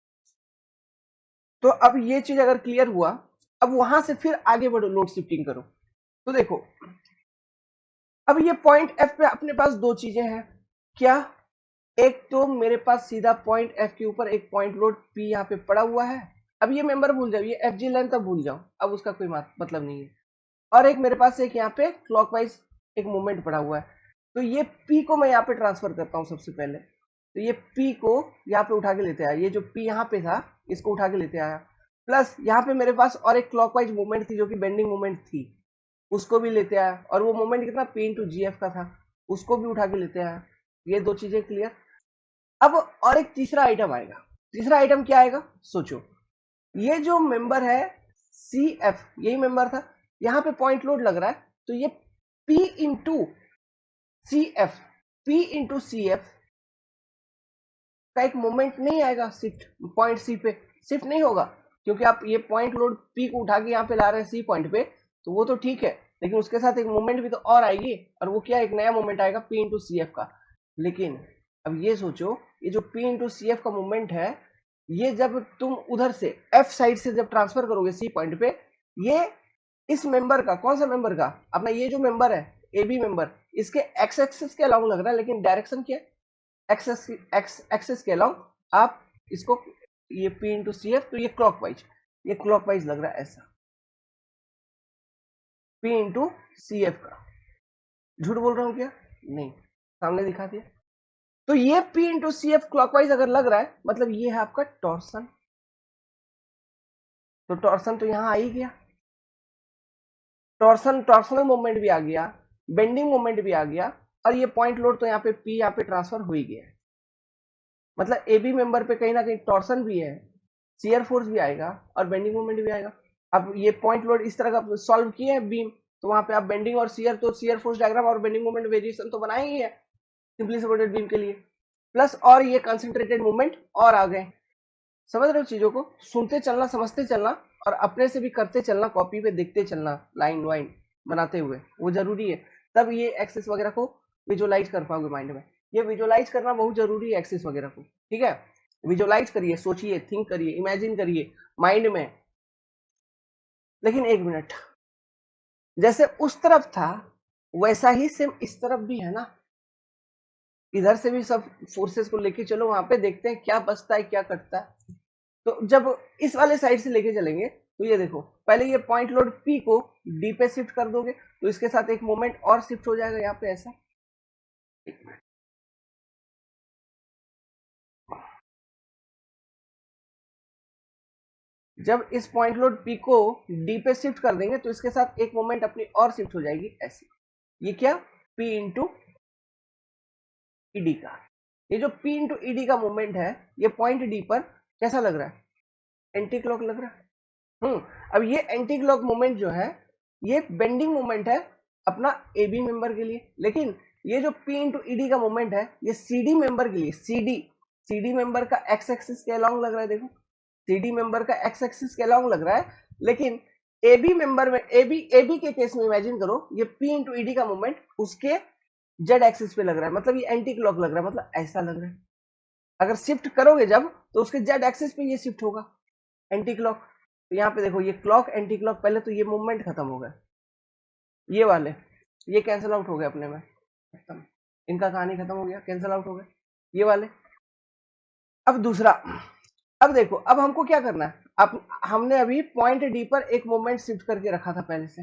तो अब ये चीज अगर क्लियर हुआ, अब वहां से फिर आगे बढ़ो, लोड शिफ्टिंग करो। तो देखो, अब ये पॉइंट एफ पे अपने पास दो चीजें हैं, क्या, एक तो मेरे पास सीधा पॉइंट एफ के ऊपर एक पॉइंट लोड पी यहाँ पे पड़ा हुआ है। अब ये मेंबर भूल जाओ, ये एफ जी लेंथ अब भूल जाओ, अब उसका कोई मतलब नहीं है। और एक मेरे पास एक यहाँ पे क्लॉकवाइज एक मूवमेंट पड़ा हुआ है, तो ये पी को मैं यहाँ पे ट्रांसफर करता हूँ सबसे पहले। तो ये पी को यहाँ पे उठा के लेते आया, ये जो पी यहाँ पे था इसको उठा के लेते आया, प्लस यहाँ पे मेरे पास और एक क्लॉकवाइज मूवमेंट थी जो कि बेंडिंग मूवमेंट थी, उसको भी लेते आया, और वो मोमेंट कितना, पी इंटू जी एफ का था, उसको भी उठा के लेते आया। ये दो चीजें क्लियर। अब और एक तीसरा आइटम आएगा, तीसरा आइटम क्या आएगा, सोचो, ये जो मेंबर है सी एफ, यही मेंबर था, यहां पे पॉइंट लोड लग रहा है, तो ये P into C F, P into C F का एक मोमेंट नहीं आएगा, शिफ्ट पॉइंट सी पे शिफ्ट नहीं होगा, क्योंकि आप ये पॉइंट लोड P को उठा के यहाँ पे ला रहे हैं सी पॉइंट पे, तो वो तो ठीक है, लेकिन उसके साथ एक मोमेंट भी तो और आएगी, और वो क्या, एक नया मोमेंट आएगा P इंटू सी एफ का। लेकिन अब ये सोचो, ये जो P इंटू सी एफ का मोमेंट है, ये जब तुम उधर से F साइड से जब ट्रांसफर करोगे सी पॉइंट पे, ये इस मेंबर का, कौन सा मेंबर का, अपना ये जो मेंबर है ए बी मेंबर, इसके एक्स एक्सिस के अलाउंग लग रहा है, लेकिन डायरेक्शन क्या है, एक्सेस के अलाउंग आप इसको, ये P इंटू सी एफ, तो ये क्लॉकवाइज लग रहा है ऐसा, P इंटू सी एफ का। झूठ बोल रहा हूं क्या, नहीं, सामने दिखा दिया। तो ये P into C F clockwise अगर लग रहा है, मतलब ये है आपका टॉर्सन, तो टॉर्सन तो यहां आ ही गया, टॉर्सनल मूवमेंट भी आ गया, बेंडिंग मूवमेंट भी आ गया, और ये पॉइंट लोड तो यहाँ पे P यहाँ पे ट्रांसफर हो ही गया है। मतलब ए बी मेंबर पे कहीं ना कहीं टॉर्सन भी है, शियर फोर्स भी आएगा, और बेंडिंग मूवमेंट भी आएगा। अब ये पॉइंट लोड इस तरह का सॉल्व किए हैं बीम, तो वहां पे आप बेंडिंग और शियर, तो शियर फोर्स डायग्राम और बेंडिंग मूवमेंट वेरिएशन तो बनाए ही है सिंपली सपोर्टेड बीम के लिए, प्लस और ये कंसंट्रेटेड मूवमेंट और आ गए। समझ रहे हो चीजों को, सुनते चलना, समझते चलना, और अपने से भी करते चलना, कॉपी पे देखते चलना, लाइन वाइन बनाते हुए, वो जरूरी है, तब ये एक्सेस वगैरह को विजुअलाइज कर पाओगे माइंड में। ये विजुअलाइज करना बहुत जरूरी है एक्सेस वगैरह को, ठीक है, विजुअलाइज करिए, सोचिए, थिंक करिए, इमेजिन करिए माइंड में। लेकिन एक मिनट, जैसे उस तरफ था वैसा ही सेम इस तरफ भी है ना, इधर से भी सब फोर्सेस को लेके चलो, वहां पे देखते हैं क्या बचता है क्या कटता है। तो जब इस वाले साइड से लेके चलेंगे, तो ये देखो, पहले ये पॉइंट लोड P को D पे शिफ्ट कर दोगे तो इसके साथ एक मोमेंट और शिफ्ट हो जाएगा यहाँ पे ऐसा। जब इस पॉइंट लोड P को D पे शिफ्ट कर देंगे तो इसके साथ एक मोमेंट अपनी और शिफ्ट हो जाएगी ऐसे। ये क्या, P इंटू ईडी का। ये जो P इंटू ईडी का मोमेंट है ये पॉइंट D पर कैसा लग रहा है, एंटी क्लॉक लग रहा है। अब ये एंटी क्लॉक मोमेंट जो है ये बेंडिंग मोमेंट है अपना ए बी मेंबर के लिए, लेकिन ये जो P इंटू ईडी का मोमेंट है ये सी डी मेंबर के लिए, सी डी मेंबर का एक्स एक्सिस के अलॉन्ग लग रहा है। देखो सी डी मेंबर का एक्स एक्सिस के अलॉन्ग लग रहा है, लेकिन ए बी मेंबर में ए बी के केस में इमेजिन करो ये P इंटू ईडी का मोमेंट उसके जेड एक्सिस पे लग रहा है, मतलब ये एंटी क्लॉक लग रहा है, मतलब ऐसा लग रहा है। अगर शिफ्ट करोगे जब तो उसके जेड एक्सिस पे ये शिफ्ट होगा एंटी क्लॉक। तो यहाँ पे देखो ये क्लॉक एंटी क्लॉक, पहले तो ये मूवमेंट खत्म हो गया, ये वाले ये कैंसिल आउट हो गए अपने में, खत्म, इनका कहानी खत्म हो गया, कैंसिल आउट हो गए ये वाले। अब दूसरा, अब देखो अब हमको क्या करना है, अब हमने अभी पॉइंट डी पर एक मूवमेंट शिफ्ट करके रखा था पहले से,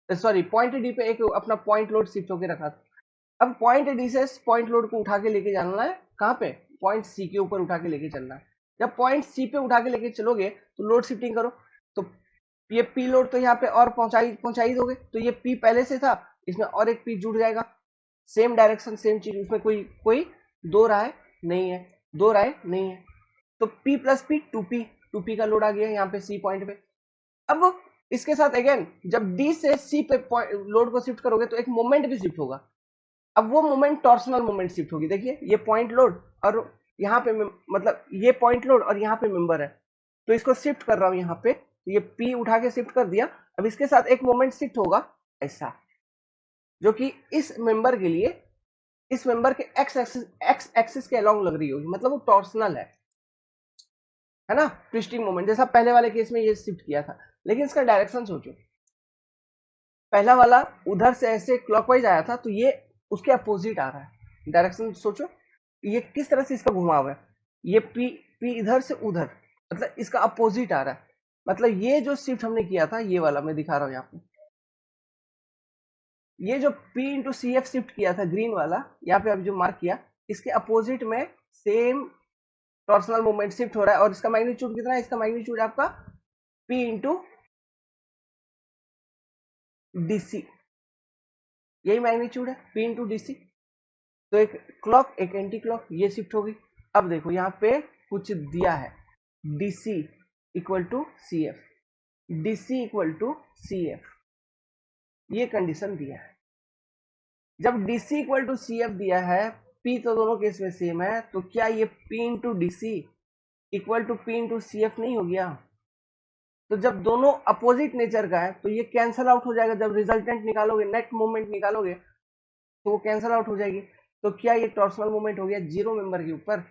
सॉरी पॉइंट डी पे एक अपना पॉइंट लोड शिफ्ट होकर रखा था। अब पॉइंट डी से पॉइंट लोड को उठा के लेके जाना है कहाँ पे, पॉइंट सी के ऊपर उठा के लेके चलना है। जब पॉइंट सी पे उठा के लेके चलोगे तो लोड शिफ्टिंग करो, तो ये पी लोड तो यहाँ पे और पहुंचाई दोगे, तो ये पी पहले से था इसमें और एक पी जुड़ जाएगा, सेम डायरेक्शन सेम चीज, उसमें कोई कोई दो राय नहीं है, दो राय नहीं है। तो P plus P two P का लोड आ गया यहाँ पे सी पॉइंट पे। अब इसके साथ अगेन जब D से C पे लोड को शिफ्ट करोगे तो एक मोमेंट भी शिफ्ट होगा। अब वो मोमेंट टॉर्सनल मोमेंट शिफ्ट होगी, देखिए ये पॉइंट लोड और यहाँ पे मतलब ये पॉइंट लोड और यहाँ पे मेंबर है, तो इसको शिफ्ट कर रहा हूँ यहाँ पे, तो ये P उठा के शिफ्ट कर दिया। अब इसके साथ एक मोमेंट शिफ्ट होगा ऐसा, जो कि इस मेंबर के लिए, इस मेंबर के एक्स एक्सिस के अलॉन्ग लग रही होगी, मतलब वो टॉर्सनल है ना, ट्विस्टिंग मोमेंट जैसा पहले वाले केस में ये शिफ्ट किया था। लेकिन इसका डायरेक्शन सोचो, पहला वाला उधर से ऐसे क्लॉकवाइज आया था तो ये उसके अपोजिट आ रहा है, डायरेक्शन सोचो ये किस तरह से इसका घुमाव है, ये पी इधर से उधर, मतलब इसका अपोजिट आ रहा है। मतलब ये जो शिफ्ट हमने किया था ये वाला मैं दिखा रहा हूं यहाँ पे, ये जो P into C F shift किया था ग्रीन वाला यहाँ पे अभी जो मार्क किया, इसके अपोजिट में सेम टॉर्सनल मूवमेंट शिफ्ट हो रहा है, और इसका मैग्नीट्यूड कितना है, इसका मैग्नीट्यूड आपका P इंटू डीसी, यही मैग्नीट्यूड है P इंटू डीसी। तो एक क्लॉक एक एंटी क्लॉक ये शिफ्ट होगी। अब देखो यहाँ पे कुछ दिया है, DC equal to C F, DC equal to C F, ये कंडीशन दिया है। जब DC equal to C F दिया है, पी तो दोनों केस में सेम है, तो क्या ये P into DC equal to P into C F नहीं हो गया। तो जब दोनों अपोजिट नेचर का है तो ये कैंसल आउट हो जाएगा, जब रिजल्टेंट निकालोगे नेट मूवमेंट निकालोगे तो वो कैंसल आउट हो जाएगी। तो क्या ये टॉर्सनल मूवमेंट हो गया जीरो मेंबर के ऊपर,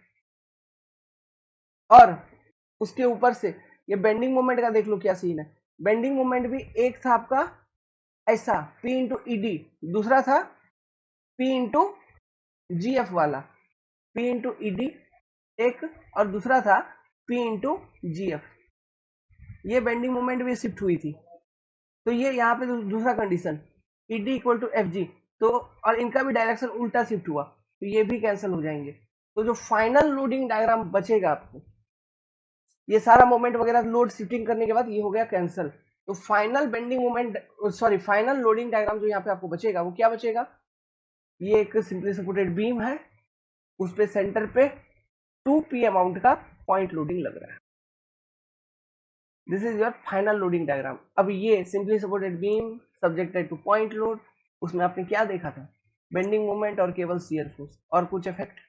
और उसके ऊपर से ये बेंडिंग मोमेंट का देख लो क्या सीन है, बेंडिंग मोमेंट भी एक था आपका ऐसा P इंटू ईडी, दूसरा था P इंटू जी एफ वाला, P इंटू ईडी एक, और दूसरा था P इंटू जी एफ, ये बेंडिंग मोमेंट भी शिफ्ट हुई थी। तो ये यहाँ पे दूसरा condition ED equal to F G, तो और इनका भी डायरेक्शन उल्टा शिफ्ट हुआ तो ये भी कैंसिल हो जाएंगे। तो जो फाइनल लोडिंग डायग्राम बचेगा आपको, ये सारा मोमेंट वगैरह लोड शिफ्टिंग करने के बाद ये हो गया कैंसिल, तो final bending moment, sorry final loading diagram जो यहाँ पे आपको बचेगा वो क्या बचेगा, ये एक सिंपली सपोर्टेड बीम है, उस पे सेंटर पे 2p अमाउंट का पॉइंट लोडिंग लग रहा है, this is your final loading diagram. अब ये simply supported beam subjected two point load, उसमें आपने क्या देखा था, बेंडिंग मोमेंट और केवल शियर फोर्स और कुछ effect,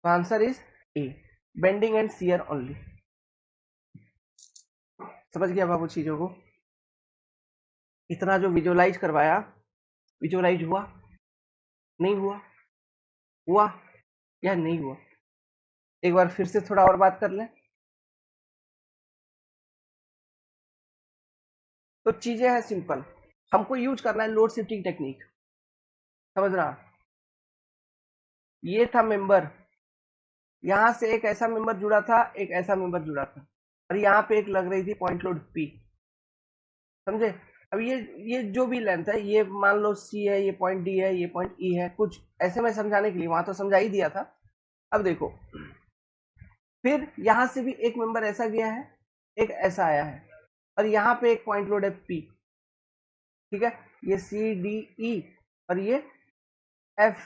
answer is a, bending and shear only. समझ गया बाबू चीजों को, इतना जो विजुअलाइज करवाया, विजुअलाइज हुआ नहीं हुआ, हुआ या नहीं हुआ, एक बार फिर से थोड़ा और बात कर लें। तो चीजें हैं सिंपल, हमको यूज करना है लोड शिफ्टिंग टेक्निक, समझ रहा, ये था मेंबर, यहां से एक ऐसा मेंबर जुड़ा था एक ऐसा मेंबर जुड़ा था, और यहाँ पे एक लग रही थी पॉइंट लोड P, समझे। अब ये जो भी लेंथ है, ये मान लो C है, ये पॉइंट D है, ये पॉइंट E है, कुछ ऐसे में समझाने के लिए, वहां तो समझा ही दिया था। अब देखो, फिर यहां से भी एक मेंबर ऐसा गया है, एक ऐसा आया है, और यहाँ पे एक पॉइंट लोड है P, ठीक है। ये C D E और ये F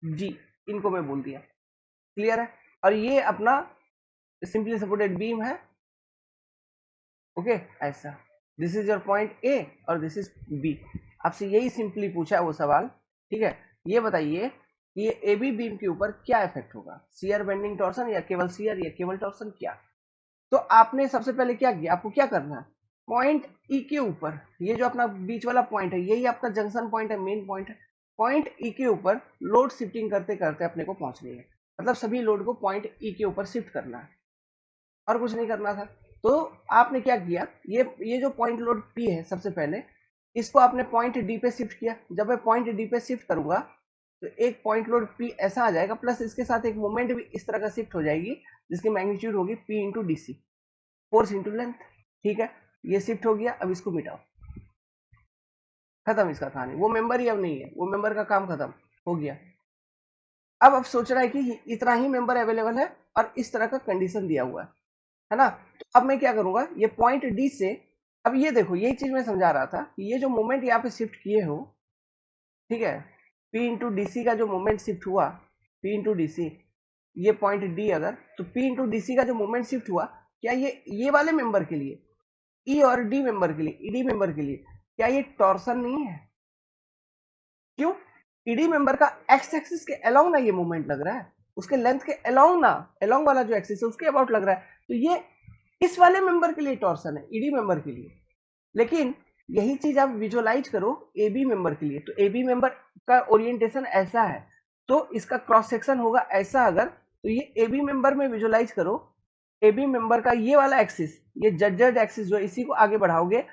G, इनको मैं बोल दिया, क्लियर है। और ये अपना सिंपली सपोर्टेड बीम है, ओके ऐसा। This is your point A और दिस इज बी। आपसे यही सिंपली पूछा है वो सवाल, ठीक है। ये बताइए कि ये ए बी बीम के ऊपर क्या इफेक्ट होगा, शियर बेंडिंग टॉर्सन या केवल शियर या केवल टॉर्सन, क्या। तो आपने सबसे पहले क्या किया, आपको क्या करना है, पॉइंट ई के ऊपर, ये जो अपना बीच वाला पॉइंट है, यही आपका जंक्शन पॉइंट है, मेन पॉइंट है। पॉइंट ई के ऊपर लोड शिफ्टिंग करते करते अपने को पहुंचनी है, मतलब सभी लोड को पॉइंट ई के ऊपर शिफ्ट करना है, और कुछ नहीं करना था। तो आपने क्या किया, ये जो पॉइंट लोड पी है, सबसे पहले इसको आपने पॉइंट डी पे शिफ्ट किया। जब मैं पॉइंट डी पे शिफ्ट करूंगा तो एक पॉइंट लोड पी ऐसा आ जाएगा, प्लस इसके साथ एक मोमेंट भी इस तरह का शिफ्ट हो जाएगी, जिसकी मैग्नीट्यूड होगी P into D C, force into length, ठीक है। ये शिफ्ट हो गया, अब इसको मिटाओ, खत्म इसका कहानी। वो मेंबर ही अब नहीं है, वो मेंबर का काम खत्म हो गया। अब सोच रहा है कि इतना ही मेंबर अवेलेबल है और इस तरह का कंडीशन दिया हुआ है ना। तो अब मैं क्या करूंगा, ये पॉइंट डी से, अब ये देखो, यही चीज मैं समझा रहा था कि ये जो मोमेंट यहाँ पे शिफ्ट किए हो, ठीक है, P इंटू डी सी का जो मोमेंट शिफ्ट हुआ, P इंटू डी सी, ये पॉइंट डी अगर, तो P इंटू डी सी का जो मोमेंट शिफ्ट हुआ, क्या ये वाले मेंबर के लिए, E और D मेंबर के लिए, ईडी मेंबर के लिए, क्या ये टॉर्सन नहीं है। क्यों, ईडी मेंबर का एक्स एक्सिस के अलोंग ना ये मूवमेंट लग रहा है, उसके लेंथ के अलोंग ना, अलोंग वाला जो एक्सिस है उसके अबाउट लग रहा है, तो ये इस वाले मेंबर के लिए टॉर्सन है, ईडी मेंबर के लिए। लेकिन यही चीज आप विजुअलाइज करो ए बी मेंबर के लिए, तो ए बी मेंबर का ओरिएंटेशन ऐसा है, तो इसका क्रॉस सेक्शन होगा ऐसा अगर, तो ये ए बी मेंबर में विजुअलाइज करो, ए बी मेंबर का ये वाला एक्सिस, ये जज्जड एक्सिस जो, इसी को आगे बढ़ाओगे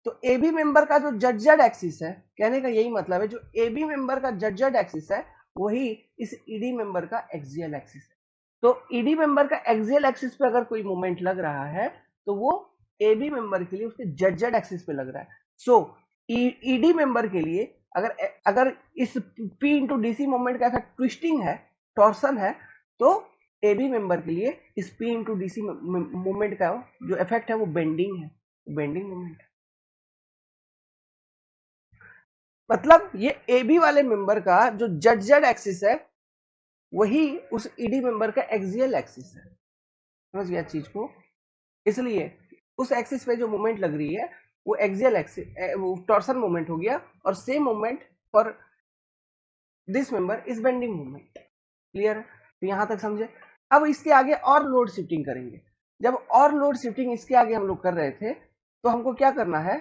तो ए बी मेंबर का जो जज्जड एक्सिस है, कहने का यही मतलब है, जो ए बी मेंबर का जज्जड एक्सिस है वही इस ईडी मेंबर का एक्सियल एक्सिस है। तो ईडी मेंबर का एक्सियल एक्सिस पे अगर कोई मोमेंट लग रहा है तो वो ए बी मेंबर के लिए उसके जेड एक्सिस पे लग रहा है। सो ईडी मेंबर के लिए अगर अगर इस पी इंटू डीसी मोमेंट का इफेक्ट ट्विस्टिंग है, टॉर्सन है, तो ए बी मेंबर के लिए इस पी इंटू डीसी मोमेंट का जो इफेक्ट है वो बेंडिंग है, बेंडिंग मोमेंट। मतलब ये ए बी वाले मेंबर का जो जेड एक्सिस है वही उस ईडी मेंबर का एक्सियल एक्सिस है, समझ गया चीज को। इसलिए उस एक्सिस पे जो मोमेंट लग रही है वो एक्सियल एक्सिस, वो टॉर्सन मोमेंट हो गया, और same moment for this member is bending moment, clear है। तो यहां तक समझे। अब इसके आगे और लोड शिफ्टिंग करेंगे। जब और लोड शिफ्टिंग इसके आगे हम लोग कर रहे थे तो हमको क्या करना है,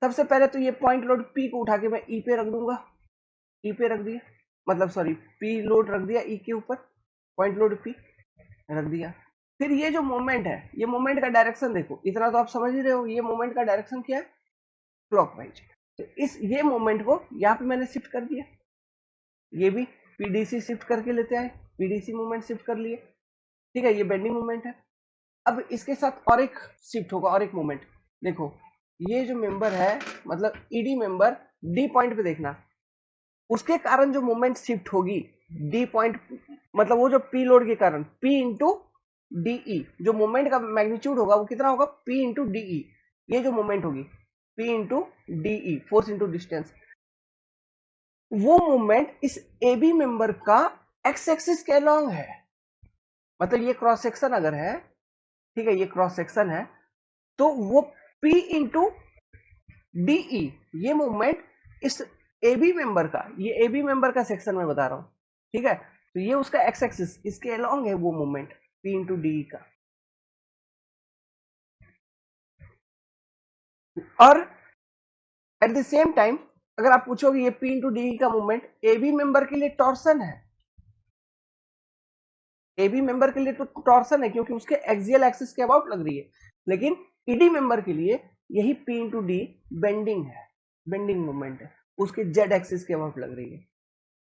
सबसे पहले तो ये पॉइंट लोड पी को उठा के मैं ई पे रख दूंगा, ई पे रख दिया, मतलब सॉरी पी लोड रख दिया ई के ऊपर, पॉइंट लोड पी रख दिया। फिर ये जो मोमेंट है, ये मोमेंट का डायरेक्शन देखो, इतना तो आप समझ ही रहे हो, ये मोमेंट का डायरेक्शन क्या है, क्लॉकवाइज। तो इस ये मोमेंट को यहाँ पे मैंने शिफ्ट कर दिया, ये भी पीडीसी शिफ्ट करके लेते आए, पीडीसी मोमेंट शिफ्ट कर लिए, ठीक है, ये बेंडिंग मोमेंट है। अब इसके साथ और एक शिफ्ट होगा, और एक मोमेंट देखो, ये जो मेंबर है, मतलब ईडी मेंबर डी पॉइंट पे देखना, उसके कारण जो मोमेंट शिफ्ट होगी डी पॉइंट, मतलब वो जो पी लोड के कारण पी इंटू डीई, जो मोमेंट का मैग्नीट्यूड होगा वो कितना होगा, पी इंटू डीई, ये जो मोमेंट होगी P into DE, force into distance, वो मोमेंट इस ए बी मेंबर का एक्स एक्सिस के अलॉन्ग है। मतलब ये क्रॉस सेक्शन अगर है, ठीक है, ये क्रॉस सेक्शन है, तो वो पी इंटू डीई, ये मूवमेंट इस ए बी मेंबर का, ये ए बी मेंबर का सेक्शन में बता रहा हूं, ठीक है, तो ये उसका एक्स एक्सिस, इसके अलॉन्ग है वो मूवमेंट पी इंटू डीई का। और एट द सेम टाइम अगर आप पूछोगे ये पी इंटू डीई का मूवमेंट ए बी मेंबर के लिए टॉर्सन है, ए बी मेंबर के लिए तो टॉर्सन है क्योंकि उसके एक्सियल एक्सिस के अबाउट लग रही है, लेकिन ईडी मेंबर के लिए यही पी इंटू डी बेंडिंग है, बेंडिंग मूवमेंट है, उसके जेड एक्सिस के अबाउट लग रही है।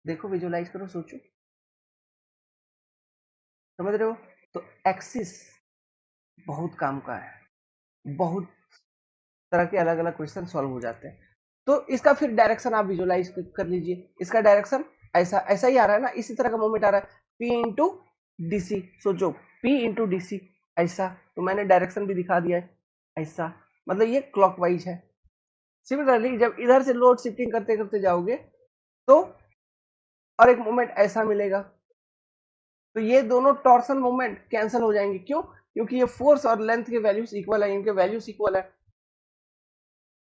देखो विजुअलाइज करो, सोचो, समझ रहे हो। तो एक्सिस बहुत काम का है, बहुत तरह के अलग अलग क्वेश्चन सॉल्व हो जाते हैं। तो इसका फिर डायरेक्शन आप विजुलाइज कर लीजिए। इसका डायरेक्शन ऐसा ऐसा ही आ रहा है ना, इसी तरह का मूवमेंट आ रहा है, P इंटू डी सी। सोचो P इंटू डी सी ऐसा, तो मैंने डायरेक्शन भी दिखा दिया है ऐसा, मतलब ये क्लॉकवाइज है। सिमिलरली जब इधर से लोड शिफ्टिंग करते करते जाओगे तो और एक मूवमेंट ऐसा मिलेगा, तो ये दोनों टॉर्सन मूवमेंट कैंसिल हो जाएंगे। क्यों? क्योंकि ये फोर्स और लेंथ के वैल्यूज इक्वल है, इनके वैल्यूज इक्वल है।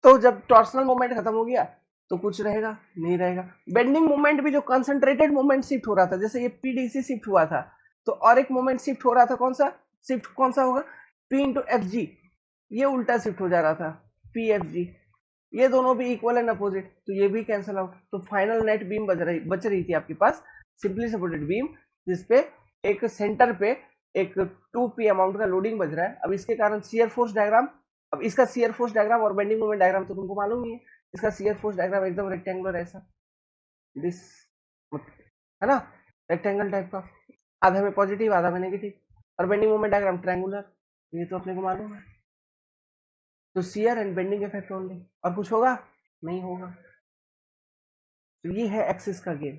तो जब टॉर्सनल मूवमेंट खत्म हो गया तो कुछ रहेगा नहीं रहेगा। बेंडिंग मूवमेंट भी जो कंसंट्रेटेड मूवमेंट शिफ्ट हो रहा था, जैसे ये पीडीसी शिफ्ट हुआ था, तो और एक मूवमेंट शिफ्ट हो रहा था, कौन सा शिफ्ट, कौन सा होगा, पी इंटू एफ जी, ये उल्टा शिफ्ट हो जा रहा था, पी एफ जी, ये दोनों भी इक्वल एंड अपोजिट, तो ये भी कैंसिल आउट। तो फाइनल नेट बीम बच रही थी आपके पास, सिंपली सपोर्टेड बीम, जिसपे एक सेंटर पे एक 2p अमाउंट का लोडिंग बज रहा है। अब इसके कारण शियर फोर्स डायग्राम, अब इसका शियर फोर्स डायग्राम और बेंडिंग मोमेंट डायग्राम तो तुमको मालूम ही है। इसका शियर फोर्स डायग्राम एकदम रेक्टेंगुलर ऐसा, दिस, है ना, रेक्टेंगल टाइप का, आधा में पॉजिटिव आधा में नेगेटिव, और बेंडिंग मोमेंट डायग्राम ट्रायंगुलर, ये तो अपने को मालूम है। तो shear and bending effect only, और कुछ होगा नहीं होगा। तो ये है एक्सिस का गेम,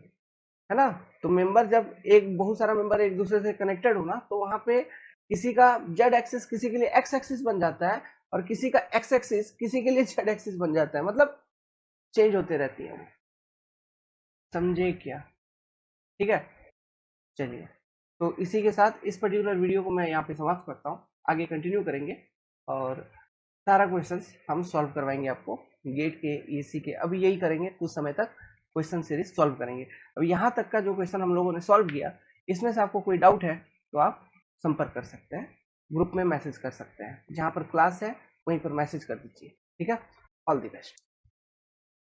है ना। तो मेंबर जब एक बहुत सारा मेंबर एक दूसरे से कनेक्टेड हो ना, तो वहां पे किसी का जेड एक्सिस किसी के लिए एक्स एक्सिस बन जाता है, और किसी का एक्स एक्सिस किसी के लिए जेड एक्सिस बन जाता है, मतलब चेंज होते रहती है वो। समझे क्या? ठीक है, चलिए। तो इसी के साथ इस पर्टिकुलर वीडियो को मैं यहाँ पे समाप्त करता हूँ, आगे कंटिन्यू करेंगे और सारा क्वेश्चंस हम सॉल्व करवाएंगे आपको, गेट के, ईसी के, अभी यही करेंगे कुछ समय तक, क्वेश्चन सीरीज सॉल्व करेंगे। अब यहाँ तक का जो क्वेश्चन हम लोगों ने सॉल्व किया, इसमें से आपको कोई डाउट है तो आप संपर्क कर सकते हैं, ग्रुप में मैसेज कर सकते हैं, जहाँ पर क्लास है वहीं पर मैसेज कर दीजिए। ठीक है, ऑल द बेस्ट।